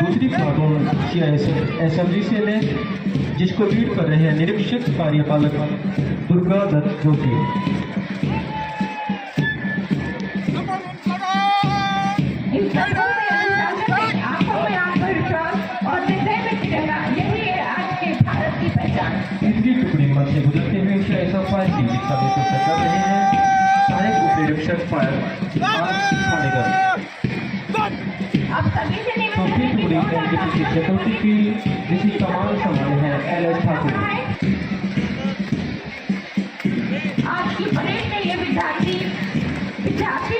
दूसरी प्लाटून सीआईएसएफ एसएमजी से ले, जिसको लीड कर रहे हैं निरीक्षक कार्यपालक दुर्गा दत्त जोशी। प्रदर्शन कर रहे हैं सहायक उपनिरीक्षक फायर खानेगर। चौथी टुकड़ी एनटीपीसी चतुर्थी की जिसकी कमान संभाले हैं एलएस ठाकुर। आज की परेड में ये विद्यार्थी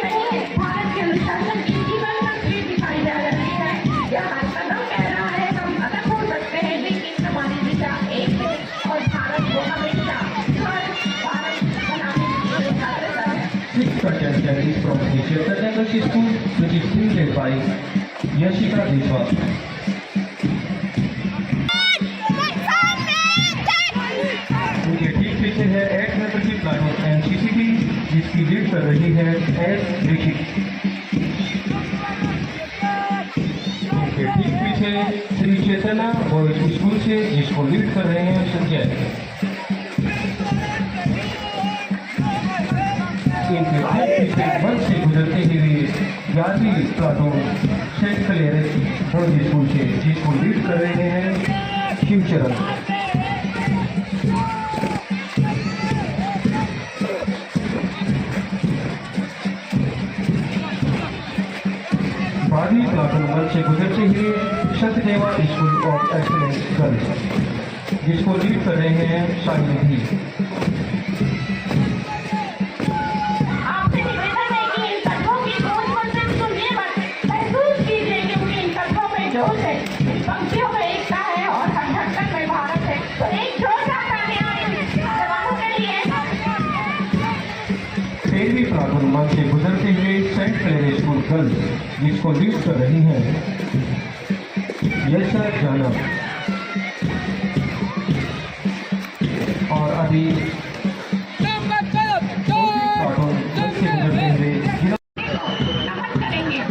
नहीं है, भारत के अनुशासन की जीवन मंत्री दिखाई जा रही है। यहाँ कदम कह रहा है हम अलग हो सकते हैं लेकिन हमारी दिशा एक है और भारत को हमेशा भारत बनाने की कार्यरत है। 6 contestants is from the Chaitanya Girls School, which is being led by Yashika Deshwal. उनके ठीक पीछे है 8 member की प्लाटून एनसीसीटी जिसकी लीड कर रही है एस ऋषिक। उनके ठीक पीछे श्री चैतन्य बॉयज स्कूल से जिसको लीड कर रहे हैं संजय। इनके ठीक पीछे मंच से गुजरते हुए 11वीं platoon Saint Clare's boys school से जिसको लीड कर रहे हैं शिवचरण। बारहवीं प्लाटून मंच से गुजरते हुए सत्यदेवा स्कूल ऑफ एक्सीलेंस गर्ल्स जिसको लीड कर रहे हैं शालिनी। आपसे निवेदन है कि इन तत्वों की सोच पर सिर्फ सुनिए मत, महसूस कीजिए क्योंकि इन तत्वों में जोश है, इन पंक्तियों में एकता है और हर धड़कन में भारत है। तो एक जोरदार तालियां जवानों के लिए। 13वीं प्लाटून मंच से गुजरते हुए सेंट क्लेयर स्कूल गर्ल्स जिसको लीड कर रही हैं यशा जाना। और अभी प्लाटून मंच से गुजरते हुए नमन करेंगे।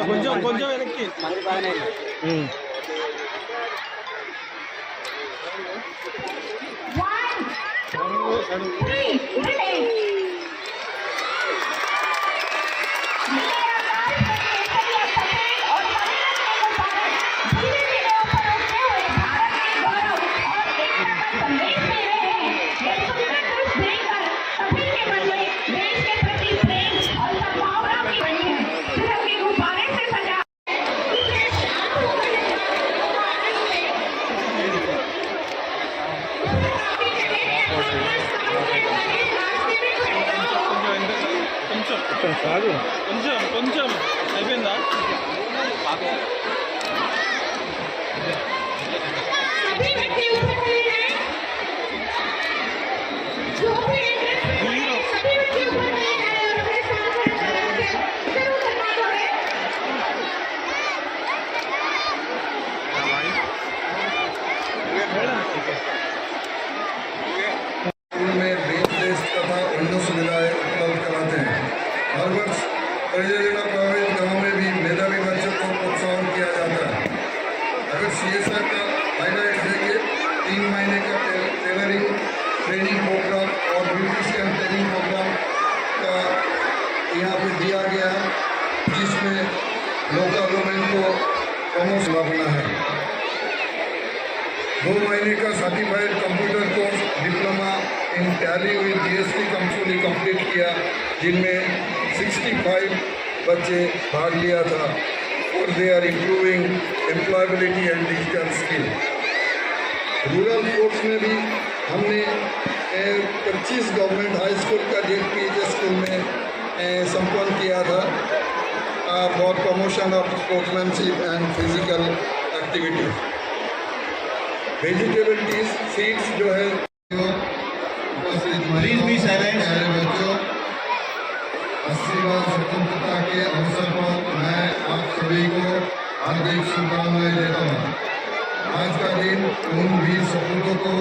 కొంచెం వెనక్కి One, two, three, ready. కొంచెం అయిపోయిందా? परियोजना प्रभावित गाँव में भी मेधावी बच्चों को प्रोत्साहन किया जाता है। अगर CSR का हाईलाइट देखें, 3 महीने का टेलरिंग ट्रेनिंग प्रोग्राम और ब्यूटिशियन ट्रेनिंग प्रोग्राम का यहाँ पे दिया गया, जिसमें लोकल गवर्नमेंट को प्रमोशन करना है। 2 महीने का certified computer course diploma in Tally with GST company complete किया, जिनमें 65 बच्चे भाग लिया था और they are improving employability and digital skill. Rural course में भी हमने 25 गवर्नमेंट हाई स्कूल का JPJ स्कूल में संपन्न किया था for promotion of sportsmanship and physical activities. Vegetable टीज सीड्स जो है प्लीज बी साइलेंट। बच्चों, 80वां स्वतंत्रता के अवसर पर मैं आप सभी को हार्दिक शुभकामनाएं देता हूँ। आज का दिन उन वीर सपूतों को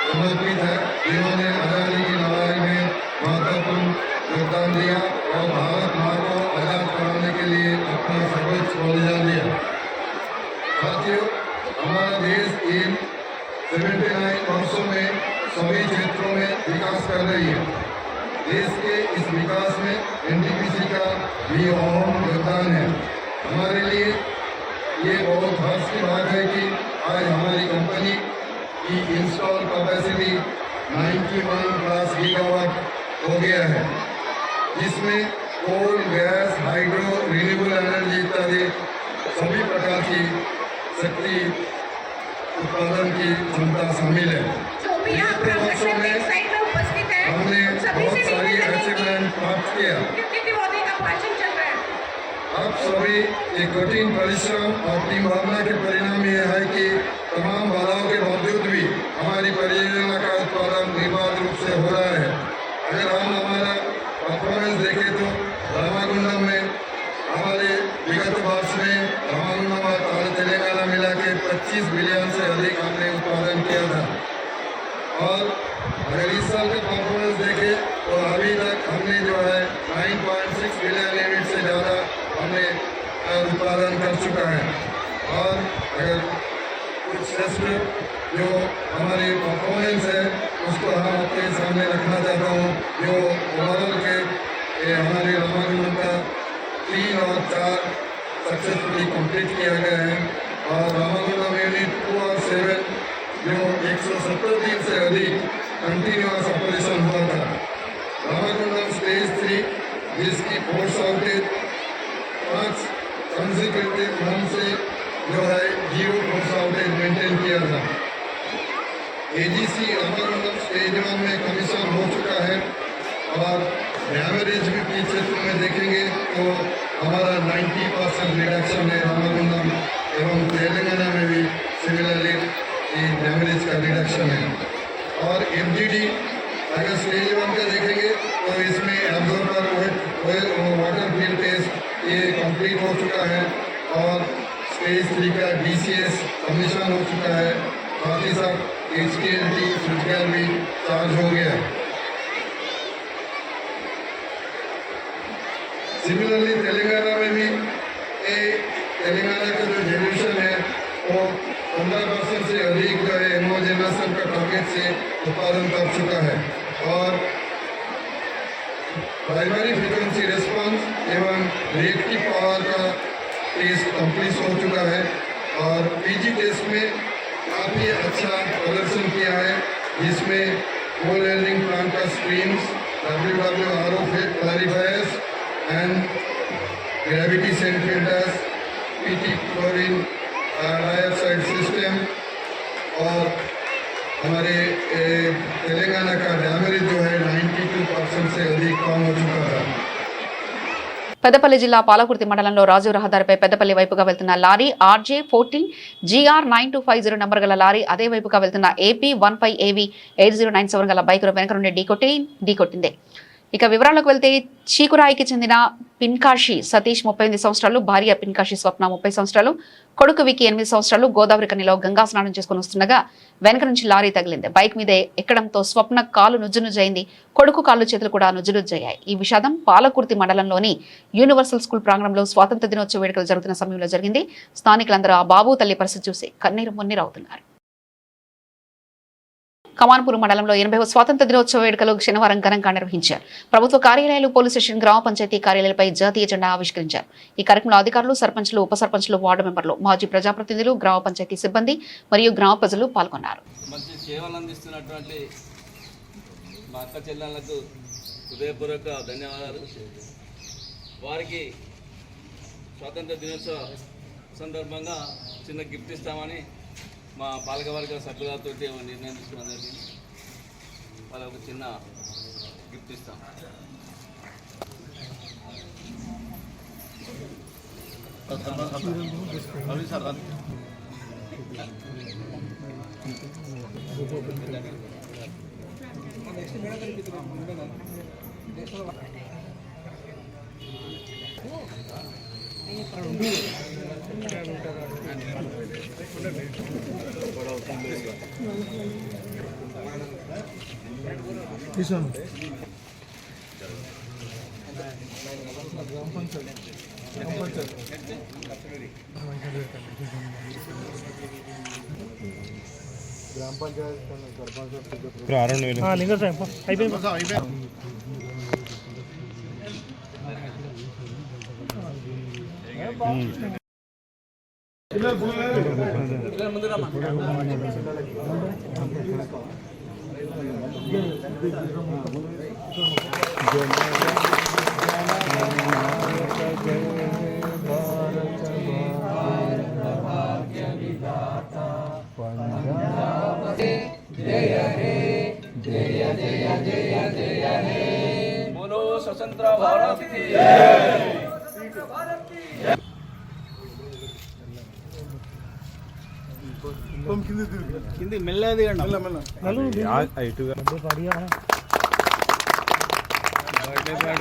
समर्पित है जिन्होंने आज़ादी की लड़ाई में महत्वपूर्ण योगदान दिया और भारत माँ को आज़ाद कराने के लिए अपना सर्वोच्च बलिदान दिया। साथियों, हमारा देश इन 79 वर्षों में सभी क्षेत्रों में विकास कर रही है। देश के इस विकास में NTPC का भी अहम योगदान है। हमारे लिए ये बहुत हर्ष की बात है कि आज हमारी कंपनी की इंस्टॉल कैपेसिटी 91+ गीगावाट हो गया है, जिसमें कोल, गैस, हाइड्रो, रिन्यूएबल एनर्जी इत्यादि सभी प्रकार की शक्ति उत्पादन की क्षमता शामिल है। पिछले वर्षों में हमने बहुत सारी अचीवमेंट प्राप्त किया। अब सभी के कठिन परिश्रम और टीम भावना के परिणाम यह है कि तमाम बाधाओं के बावजूद भी हमारी परियोजना का उत्पादन निर्बाध रूप से हो रहा है। अगर हम हमारा परफॉर्मेंस देखें तो रामागुंडम में हमारे विगत वर्ष में रामागुंडम और तेलंगाना मिला के 25 बिलियन से अधिक हमने उत्पादन किया था। और अगर इस साल का परफॉर्मेंस देखें तो अभी तक हमने जो है 9.6 बिलियन यूनिट से ज़्यादा हमने उत्पादन कर चुका है। और अगर कुछ श्रेष्ठ जो हमारी परफॉर्मेंस है उसको हम अपने सामने रखना चाहता हूँ, जो ओवरऑल के हमारे रामागुंडम का 3 और 4 सक्सेसफुली कंप्लीट किया गया है। और रामागुंडम यूनिट 2 और 7 जो 170 दिन से अधिक कंटिन्यूअस ऑपरेशन हुआ था। रामागुंडम स्टेज 3 जिसकी फोर्स आउटेज 5 कंसेक्यूटिव मंथ से जो है 0 फोर्स आउटेज मेंटेन किया था। एजीसी रामागुंडम स्टेज 1 में कमीशन हो चुका है और एवरेज भी की क्षेत्र में देखेंगे तो हमारा 90% रिडक्शन है रामागुंडम एवं तेलंगाना में भी सिमिलरली एवरेज का रिडक्शन है। और एमजीडी अगर स्टेज 1 का देखेंगे तो इसमें एब्जॉर्बर वाटर फील्ड टेस्ट ये कंप्लीट हो चुका है और स्टेज 3 का डीसीएस कमीशन हो चुका है। साथ ही साथ एचटीएलटी स्विचगेयर भी चार्ज हो गया है। सिमिलरली तेलंगाना में भी तेलंगाना का जो जनरेशन है वो 15% से अधिक जो है एमोजेनेशन का टारगेट से उत्पादन कर चुका है। और प्राइमरी फ्रीक्वेंसी रिस्पांस एवं रिएक्टिव पावर का टेस्ट कंप्लीट हो चुका है और पीजी टेस्ट में काफ़ी अच्छा प्रदर्शन किया है, जिसमें कोल हैंडलिंग प्लांट का streams, WWRO clarifiers and gravity sand filters, PT chlorine dioxide system और हमारे तेलंगाना का डैमेज जो है 92% से अधिक कम हो चुका था। పెద్దపల్లి జిల్లా పాలకుర్తి మండలంలో రాజు రహదారిపై పెద్దపల్లి వైపుగా వెళ్తున్న లారీ RJ 14 GR 9250 నంబర్ గల లారీ అదే వైపుగా వెళ్తున్న AP 15 AV 8097 గల బైకును వెనక నుండి ఢీకొట్టింది. ఇక వివరాలకు వెళ్తే చీకురాయికి చెందిన పిన్కాషి సతీష్ 38 సంవత్సరాలు, భార్య పిన్కాషి స్వప్న 30 సంవత్సరాలు, కొడుకు వికి 8 సంవత్సరాలు గోదావరి కనిలో గంగా స్నానం చేసుకుని వస్తుండగా వెనక నుంచి లారీ తగిలింది. బైక్ మీద ఎక్కడంతో స్వప్న కాలు నుజ్జునుజ్జైంది, కొడుకు కాళ్ళు చేతులు కూడా నుజ్జునుజ్జయ్యాయి. ఈ విషాదం పాలకుర్తి మండలంలోని యూనివర్సల్ స్కూల్ ప్రాంగణంలో స్వాతంత్ర దినోత్సవ వేడుకలు జరుగుతున్న సమయంలో జరిగింది. స్థానికులందరూ ఆ బాబు తల్లి పరిస్థితి చూసి కన్నీరు మున్నీరవుతున్నారు. కమాన్పూర్ మండలంలో 80వ స్వాతంత్ర దినోత్సవ వేడుకలు శనివారం ఘనంగా నిర్వహించారు. ప్రభుత్వ కార్యాలయాలు, పోలీస్ స్టేషన్, గ్రామ పంచాయతీ కార్యాలయాలపై జాతీయ జెండా ఆవిష్కరించారు. ఈ కార్యక్రమంలో అధికారులు, సర్పంచ్లు, ఉప సర్పంచ్లు, వార్డు మెంబర్లు, మాజీ ప్రజాప్రతినిధులు, గ్రామ పంచాయతీ సిబ్బంది మరియు గ్రామ ప్రజలు పాల్గొన్నారు. మంచి సేవలు అందిస్తున్నటువంటి మా అక్క చెల్లెళ్లకు హృదయపూర్వక ధన్యవాదాలు. వారికి స్వాతంత్ర దినోత్సవ సందర్భంగా చిన్న గిఫ్ట్ ఇస్తామని మా పాలకవర్గ సభ్యులతో నిర్ణయం తీసుకోవడం జరిగింది. వాళ్ళకు చిన్న గిఫ్ట్ ఇస్తాం. గ్రామ పంచాయతీ बोलो स्वतंत्र भारत की కింది మెల్లది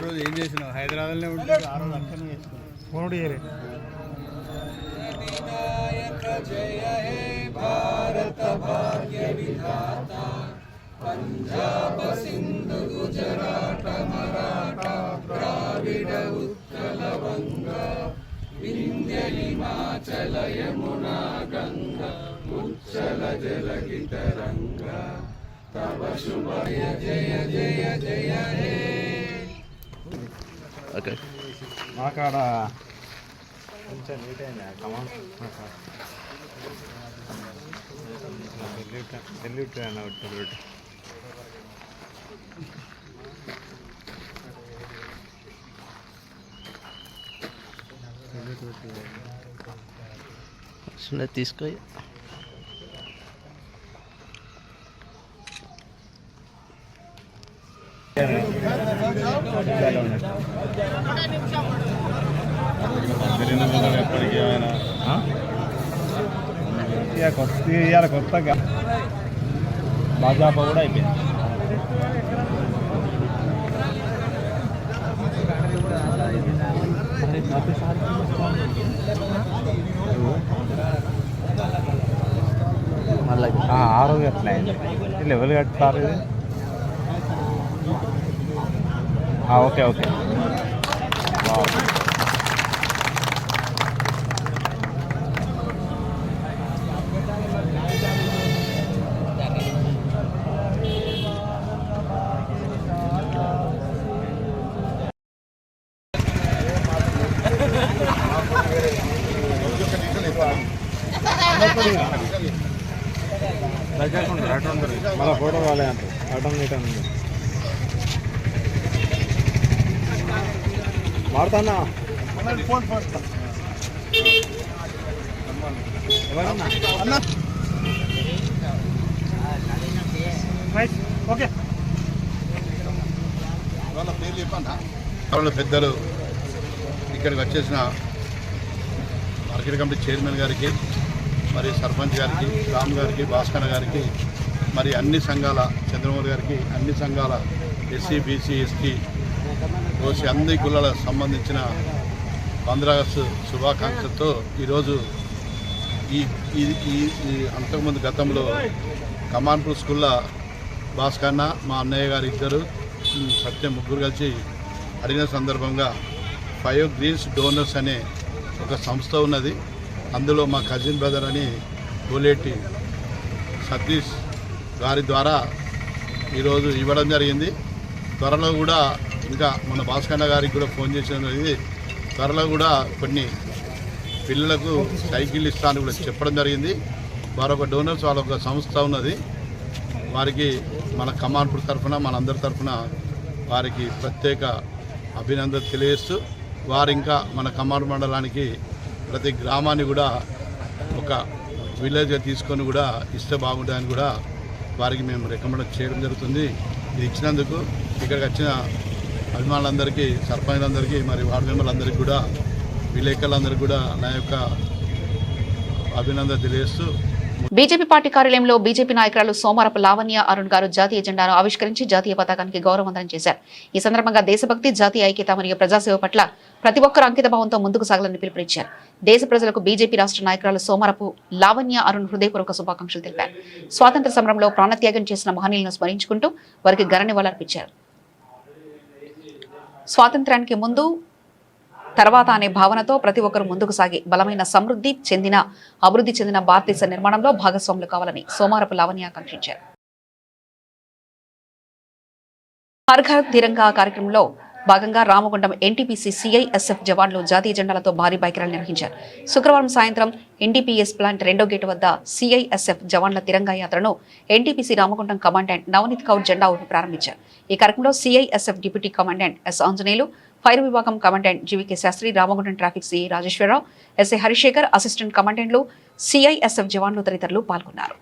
రోజు ఏం చేసినావు? హైదరాబాద్లో ఉంటే जय हे भारत भाग्य विधाता पंजाब सिंधु गुजरात मराठा द्राविड उत्कल बंगा विंध्य हिमाचल यमुना गंगा उच्चल जलधि तरंगा तव शुभ जय जय जय हे ఓకే మాకాడ కొంచెం లేట్ అయింది కమాన్ సెల్యూట్ సెల్యూట్ తీసుకో ఎప్పటికీ ఆయన ఇవాళ కొత్తగా భాజపా కూడా అయిపోయింది. మళ్ళీ ఆరోగ్యం ఎట్లా అయింది? వీళ్ళు ఎవరు కట్టుతారు ఇది? ఓకే ఓకే మళ్ళీ ఫోటో కాలే అంటారు అటం నీట్ అని మారుతానా ఎవరన్నా ఓకే వాళ్ళ పేర్లు చెప్పన్నా వాళ్ళ పెద్దలు ఇక్కడికి వచ్చేసిన మార్కెట్ కమిటీ చైర్మన్ గారికి మరి సర్పంచ్ గారికి రామ్ గారికి భాస్కర్ గారికి మరి అన్ని సంఘాల చంద్రమౌళి గారికి అన్ని సంఘాల ఎస్సీ బీసీ ఎస్టీ ఓసీ అన్ని కులాలకు సంబంధించిన 15 ఆగస్టు శుభాకాంక్షలతో ఈరోజు ఈ అంతకుముందు గతంలో కమాన్పూర్ స్కూల్లో భాస్కర్న మా అన్నయ్య గారు ఇద్దరు సత్యం ముగ్గురు కలిసి అడిగిన సందర్భంగా 5 గ్రీన్స్ డోనర్స్ అనే ఒక సంస్థ ఉన్నది. అందులో మా కజిన్ బ్రదర్ అని గోలేటి సతీష్ గారి ద్వారా ఈరోజు ఇవ్వడం జరిగింది. త్వరలో కూడా ఇంకా మన భాస్కర్ గారికి కూడా ఫోన్ చేసినది. త్వరలో కూడా కొన్ని పిల్లలకు సైకిల్ ఇస్తాను కూడా చెప్పడం జరిగింది. వారొక డోనర్స్ వాళ్ళొక సంస్థ ఉన్నది. వారికి మన కమాన్పూర్ తరఫున మనందరి తరఫున వారికి ప్రత్యేక అభినందన తెలియజేస్తూ వారు ఇంకా మన కమాన్ మండలానికి ప్రతి గ్రామాన్ని కూడా ఒక విలేజ్గా తీసుకొని కూడా ఇస్తే బాగుంటుందని కూడా వారికి మేము రికమెండ్ చేయడం జరుగుతుంది. ఇది ఇచ్చినందుకు ఇక్కడికి వచ్చిన అభిమానులందరికీ సర్పంచులందరికీ మరి వార్డు మెంబర్లందరికీ కూడా విలేకరులందరికీ కూడా నా యొక్క అభినందన తెలియజేస్తూ బీజేపీ పార్టీ కార్యాలయంలో బీజేపీ నాయకురాలు సోమరపు లావణ్య అరుణ్ గారు జాతీయ జెండాను ఆవిష్కరించి జాతీయ పతాకానికి గౌరవవందనం చేశారు. ఈ సందర్భంగా దేశభక్తి, జాతీయ ఐక్యత మరియు ప్రజాసేవ పట్ల ప్రతి ఒక్కరూ అంకిత భావంతో ముందుకు సాగాలని పిలుపునిచ్చారు. దేశ ప్రజలకు బీజేపీ రాష్ట్ర నాయకురాలు సోమరపు లావణ్య అరుణ్ హృదయపూర్వక శుభాకాంక్షలు తెలిపారు. స్వాతంత్ర సమరంలో ప్రాణత్యాగం చేసిన మహనీయులను స్మరించుకుంటూ వారికి ఘన నివాళులర్పించారు. స్వాతంత్ర్యానికి ముందు తర్వాత అనే భావనతో ప్రతి ఒక్కరూ ముందుకు సాగి బలమైన అభివృద్ధి చెందిన భారతదేశ నిర్మాణంలో భాగస్వాములు కావాలని సోమరపు లావణ్య ఆకాంక్షించారు. హర్ ఘర్ తిరంగా కార్యక్రమంలో భాగంగా రామగుండం ఎన్టీపీసీ సిఐఎస్ఎఫ్ జవాన్లు జాతీయ జెండాలతో భారీ బైక్ ర్యాలీ నిర్వహించారు. శుక్రవారం సాయంత్రం ఎన్టీపీఎస్ ప్లాంట్ 2వ గేటు వద్ద సిఐఎస్ఎఫ్ జవాన్ల తిరంగా యాత్రను ఎన్టీపీసీ రామగుండం కమాండెంట్ నవనీత్ కౌర్ జెండా ఊపి ప్రారంభించారు. ఈ కార్యక్రమంలో CISF deputy commandant S Anjaneyulu, fire విభాగం commandant GVK Sastry, Ramagundam traffic CI Rajeshwararao, SI Harishekar, assistant కమాండెంట్లు, సిఐఎస్ఎఫ్ జవాన్లు తదితరులు పాల్గొన్నారు.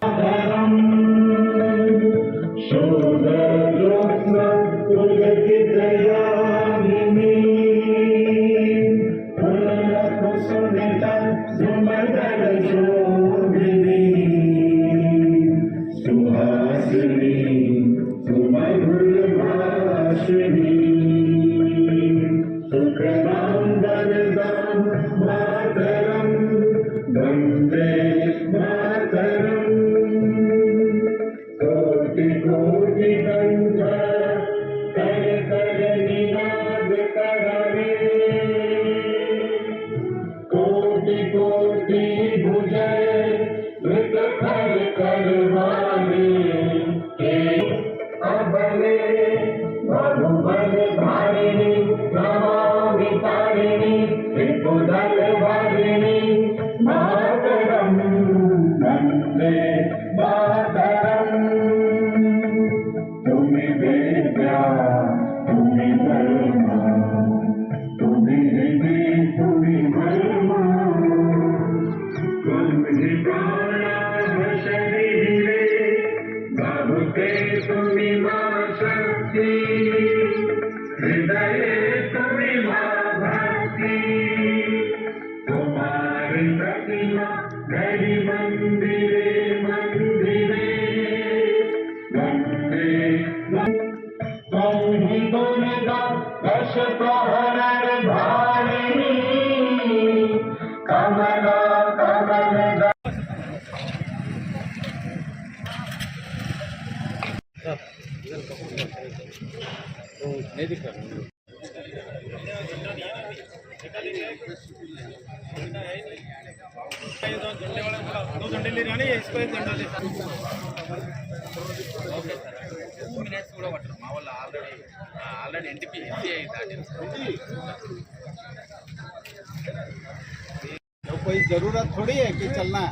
कोई जरूरत थोड़ी है कि चलना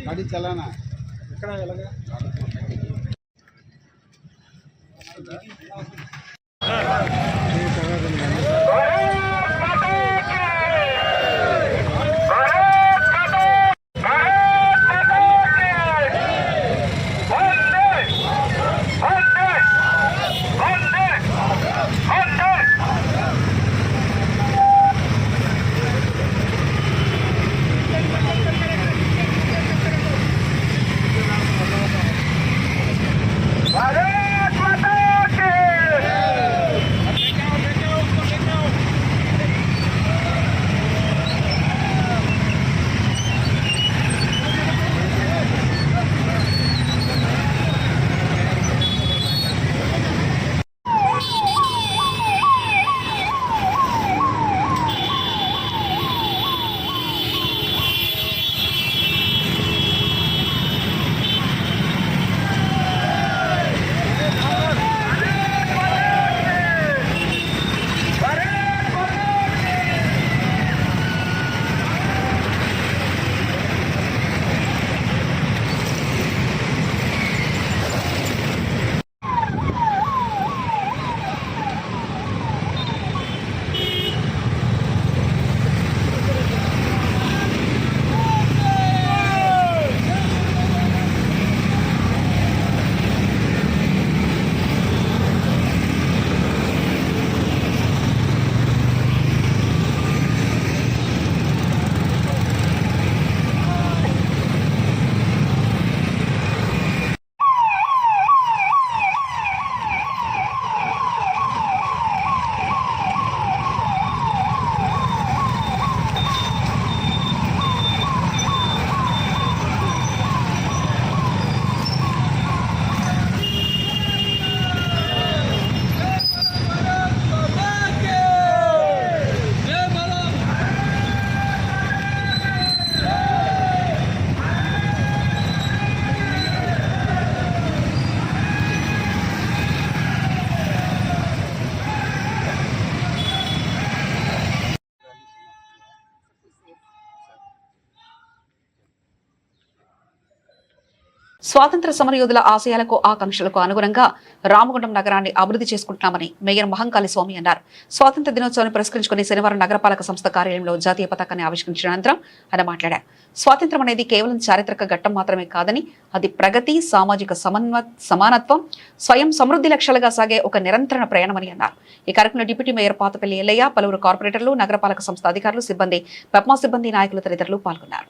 गाड़ी चलाना స్వాతంత్ర సమరయోధుల ఆశయాలకు ఆకాంక్షలకు అనుగుణంగా రామగుండం నగరాన్ని అభివృద్ధి చేసుకుంటున్నామని మేయర్ మహంకాళి స్వామి అన్నారు. స్వాతంత్ర దినోత్సవాన్ని పురస్కరించుకుని శనివారం నగరపాలక సంస్థ కార్యాలయంలో జాతీయ పతాకాన్ని ఆవిష్కరించిన అనంతరం ఆయన మాట్లాడారు. స్వాతంత్ర్యం అనేది కేవలం చారిత్రక ఘట్టం మాత్రమే కాదని అది ప్రగతి, సామాజిక సమానత్వం, స్వయం సమృద్ధి లక్ష్యాలుగా సాగే ఒక నిరంతర ప్రయాణమని అన్నారు. ఈ కార్యక్రమంలో డిప్యూటీ మేయర్ పాతపల్లి ఎల్లయ్య, పలువురు కార్పొరేటర్లు, నగరపాలక సంస్థ అధికారులు, సిబ్బంది, పెప్మా సిబ్బంది, నాయకులు తదితరులు పాల్గొన్నారు.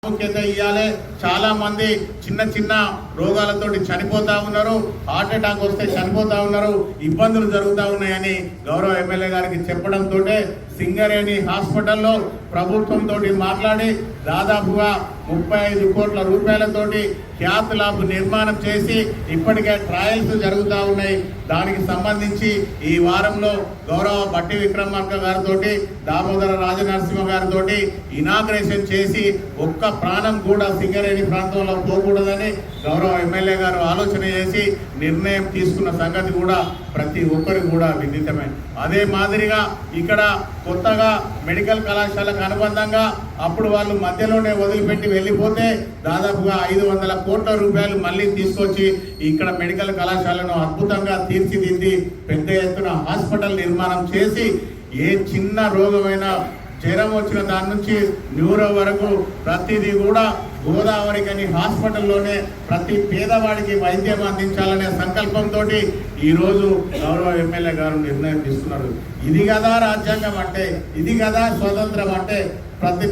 ముఖ్యంగా ఇవ్వాలి. చాలా మంది చిన్న చిన్న రోగాలతోటి చనిపోతా ఉన్నారు, హార్ట్ అటాక్ వస్తే చనిపోతా ఉన్నారు, ఇబ్బందులు జరుగుతూ ఉన్నాయని గౌరవ ఎమ్మెల్యే గారికి చెప్పడంతో సింగరేణి హాస్పిటల్లో ప్రభుత్వంతో మాట్లాడి దాదాపుగా 35 కోట్ల రూపాయలతోటి క్యాత్ ల్యాబ్ నిర్మాణం చేసి ఇప్పటికే ట్రయల్స్ జరుగుతూ ఉన్నాయి. దానికి సంబంధించి ఈ వారంలో గౌరవ బట్టి విక్రమార్క గారితో, దామోదర రాజనరసింహ గారితో ఇనాగ్రేషన్ చేసి ఒక్క ప్రాణం కూడా సింగరేణి ప్రాంతంలో పోకూడదని గౌరవ ఎమ్మెల్యే గారు ఆలోచన చేసి నిర్ణయం తీసుకున్న సంగతి కూడా ప్రతి ఒక్కరికి కూడా విదితమే. అదే మాదిరిగా ఇక్కడ కొత్తగా మెడికల్ కళాశాలకు అనుబంధంగా అప్పుడు వాళ్ళు మధ్యలోనే వదిలిపెట్టి వెళ్ళిపోతే దాదాపుగా 500 కోట్ల రూపాయలు మళ్ళీ తీసుకొచ్చి ఇక్కడ మెడికల్ కళాశాలను అద్భుతంగా తీర్చిదిద్ది పెద్ద ఎత్తున హాస్పిటల్ నిర్మాణం చేసి ఏ చిన్న రోగమైనా జ్వరం వచ్చిన దాని నుంచి న్యూరో వరకు ప్రతిదీ కూడా గోదావరికని హాస్పిటల్లోనే ప్రతి పేదవాడికి వైద్యం అందించాలనే సంకల్పంతో ఈరోజు గౌరవ ఎమ్మెల్యే గారు నిర్ణయం తీసుకున్నారు. ఇది కదా రాజ్యాంగం అంటే, ఇది కదా స్వతంత్రం అంటే. ప్రతి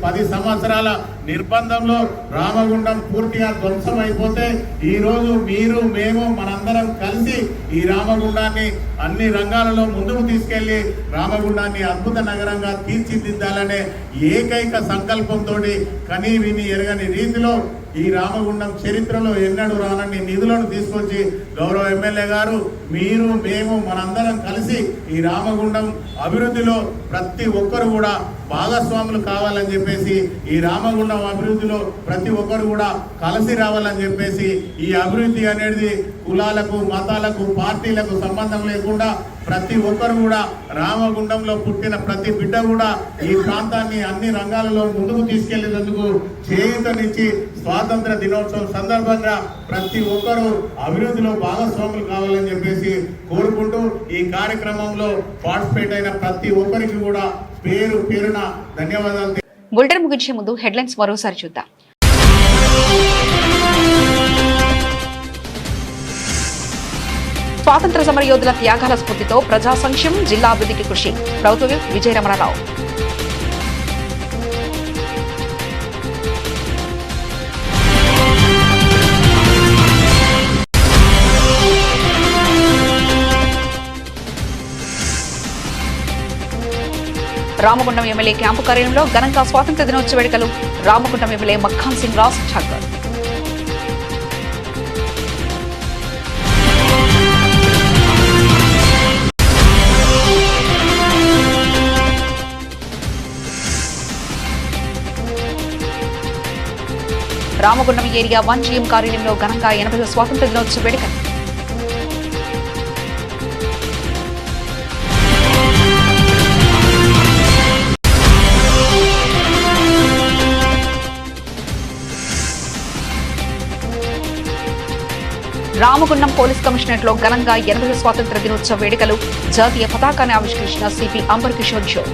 10 సంవత్సరాల నిర్బంధంలో రామగుండం పూర్తిగా ధ్వంసం అయిపోతే ఈరోజు మీరు మేము మనందరం కలిసి ఈ రామగుండాన్ని అన్ని రంగాలలో ముందుకు తీసుకెళ్లి రామగుండాన్ని అద్భుత నగరంగా తీర్చిదిద్దాలనే ఏకైక సంకల్పంతో కనీ విని ఎరగని రీతిలో ఈ రామగుండం చరిత్రలో ఎన్నడూ రానన్ని నిధులను తీసుకొచ్చి గౌరవ ఎమ్మెల్యే గారు మీరు మేము మనందరం కలిసి ఈ రామగుండం అభివృద్ధిలో ప్రతి ఒక్కరు కూడా భాగస్వాములు కావాలని చెప్పేసి, ఈ రామగుండం అభివృద్ధిలో ప్రతి ఒక్కరు కూడా కలిసి రావాలని చెప్పేసి, ఈ అభివృద్ధి అనేది కులాలకు మతాలకు పార్టీలకు సంబంధం లేకుండా ప్రతి ఒక్కరు కూడా రామగుండంలో పుట్టిన ప్రతి బిడ్డ కూడా ఈ ప్రాంతాన్ని అన్ని రంగాలలో ముందుకు తీసుకెళ్లేందుకు చేయూతనిచ్చి స్వాతంత్ర దినోత్సవం సందర్భంగా ప్రతి ఒక్కరూ అభివృద్ధిలో భాగస్వాములు కావాలని చెప్పేసి కోరుకుంటూ ఈ కార్యక్రమంలో పార్టిసిపేట్ అయిన ప్రతి ఒక్కరికి కూడా పేరు పేరున ధన్యవాదాలు. బులెటిన్ ముగించే ముందు హెడ్లైన్స్ మరోసారి చూద్దాం. స్వాతంత్ర సమర యోధుల త్యాగాల స్ఫూర్తితో ప్రజా సంక్షేమం, జిల్లా అభివృద్ధికి కృషి. ప్రభుత్వ whip Vijayaramanarao. Ramagundam MLA camp కార్యాలయంలో ఘనంగా స్వాతంత్ర దినోత్సవ వేడుకలు. Ramagundam MLA Makkhan Singh Raj Thakur. Ramagundam area 1 GM కార్యాలయంలో ఘనంగా 80వ స్వాతంత్ర దినోత్సవ వేడుకలు. రామగుండం పోలీస్ కమిషనరేట్ లో ఘనంగా 80వ స్వాతంత్ర దినోత్సవ వేడుకలు. జాతీయ పతాకాన్ని ఆవిష్కరించిన సిపి అంబర్ కిషోర్ జో.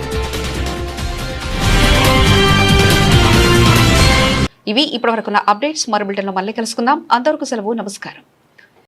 ఇవి ఇప్పటివరకున్న అప్డేట్స్. మరో బులెటిన్లో మళ్ళీ కలుసుకుందాం. అంతవరకు సెలవు. నమస్కారం.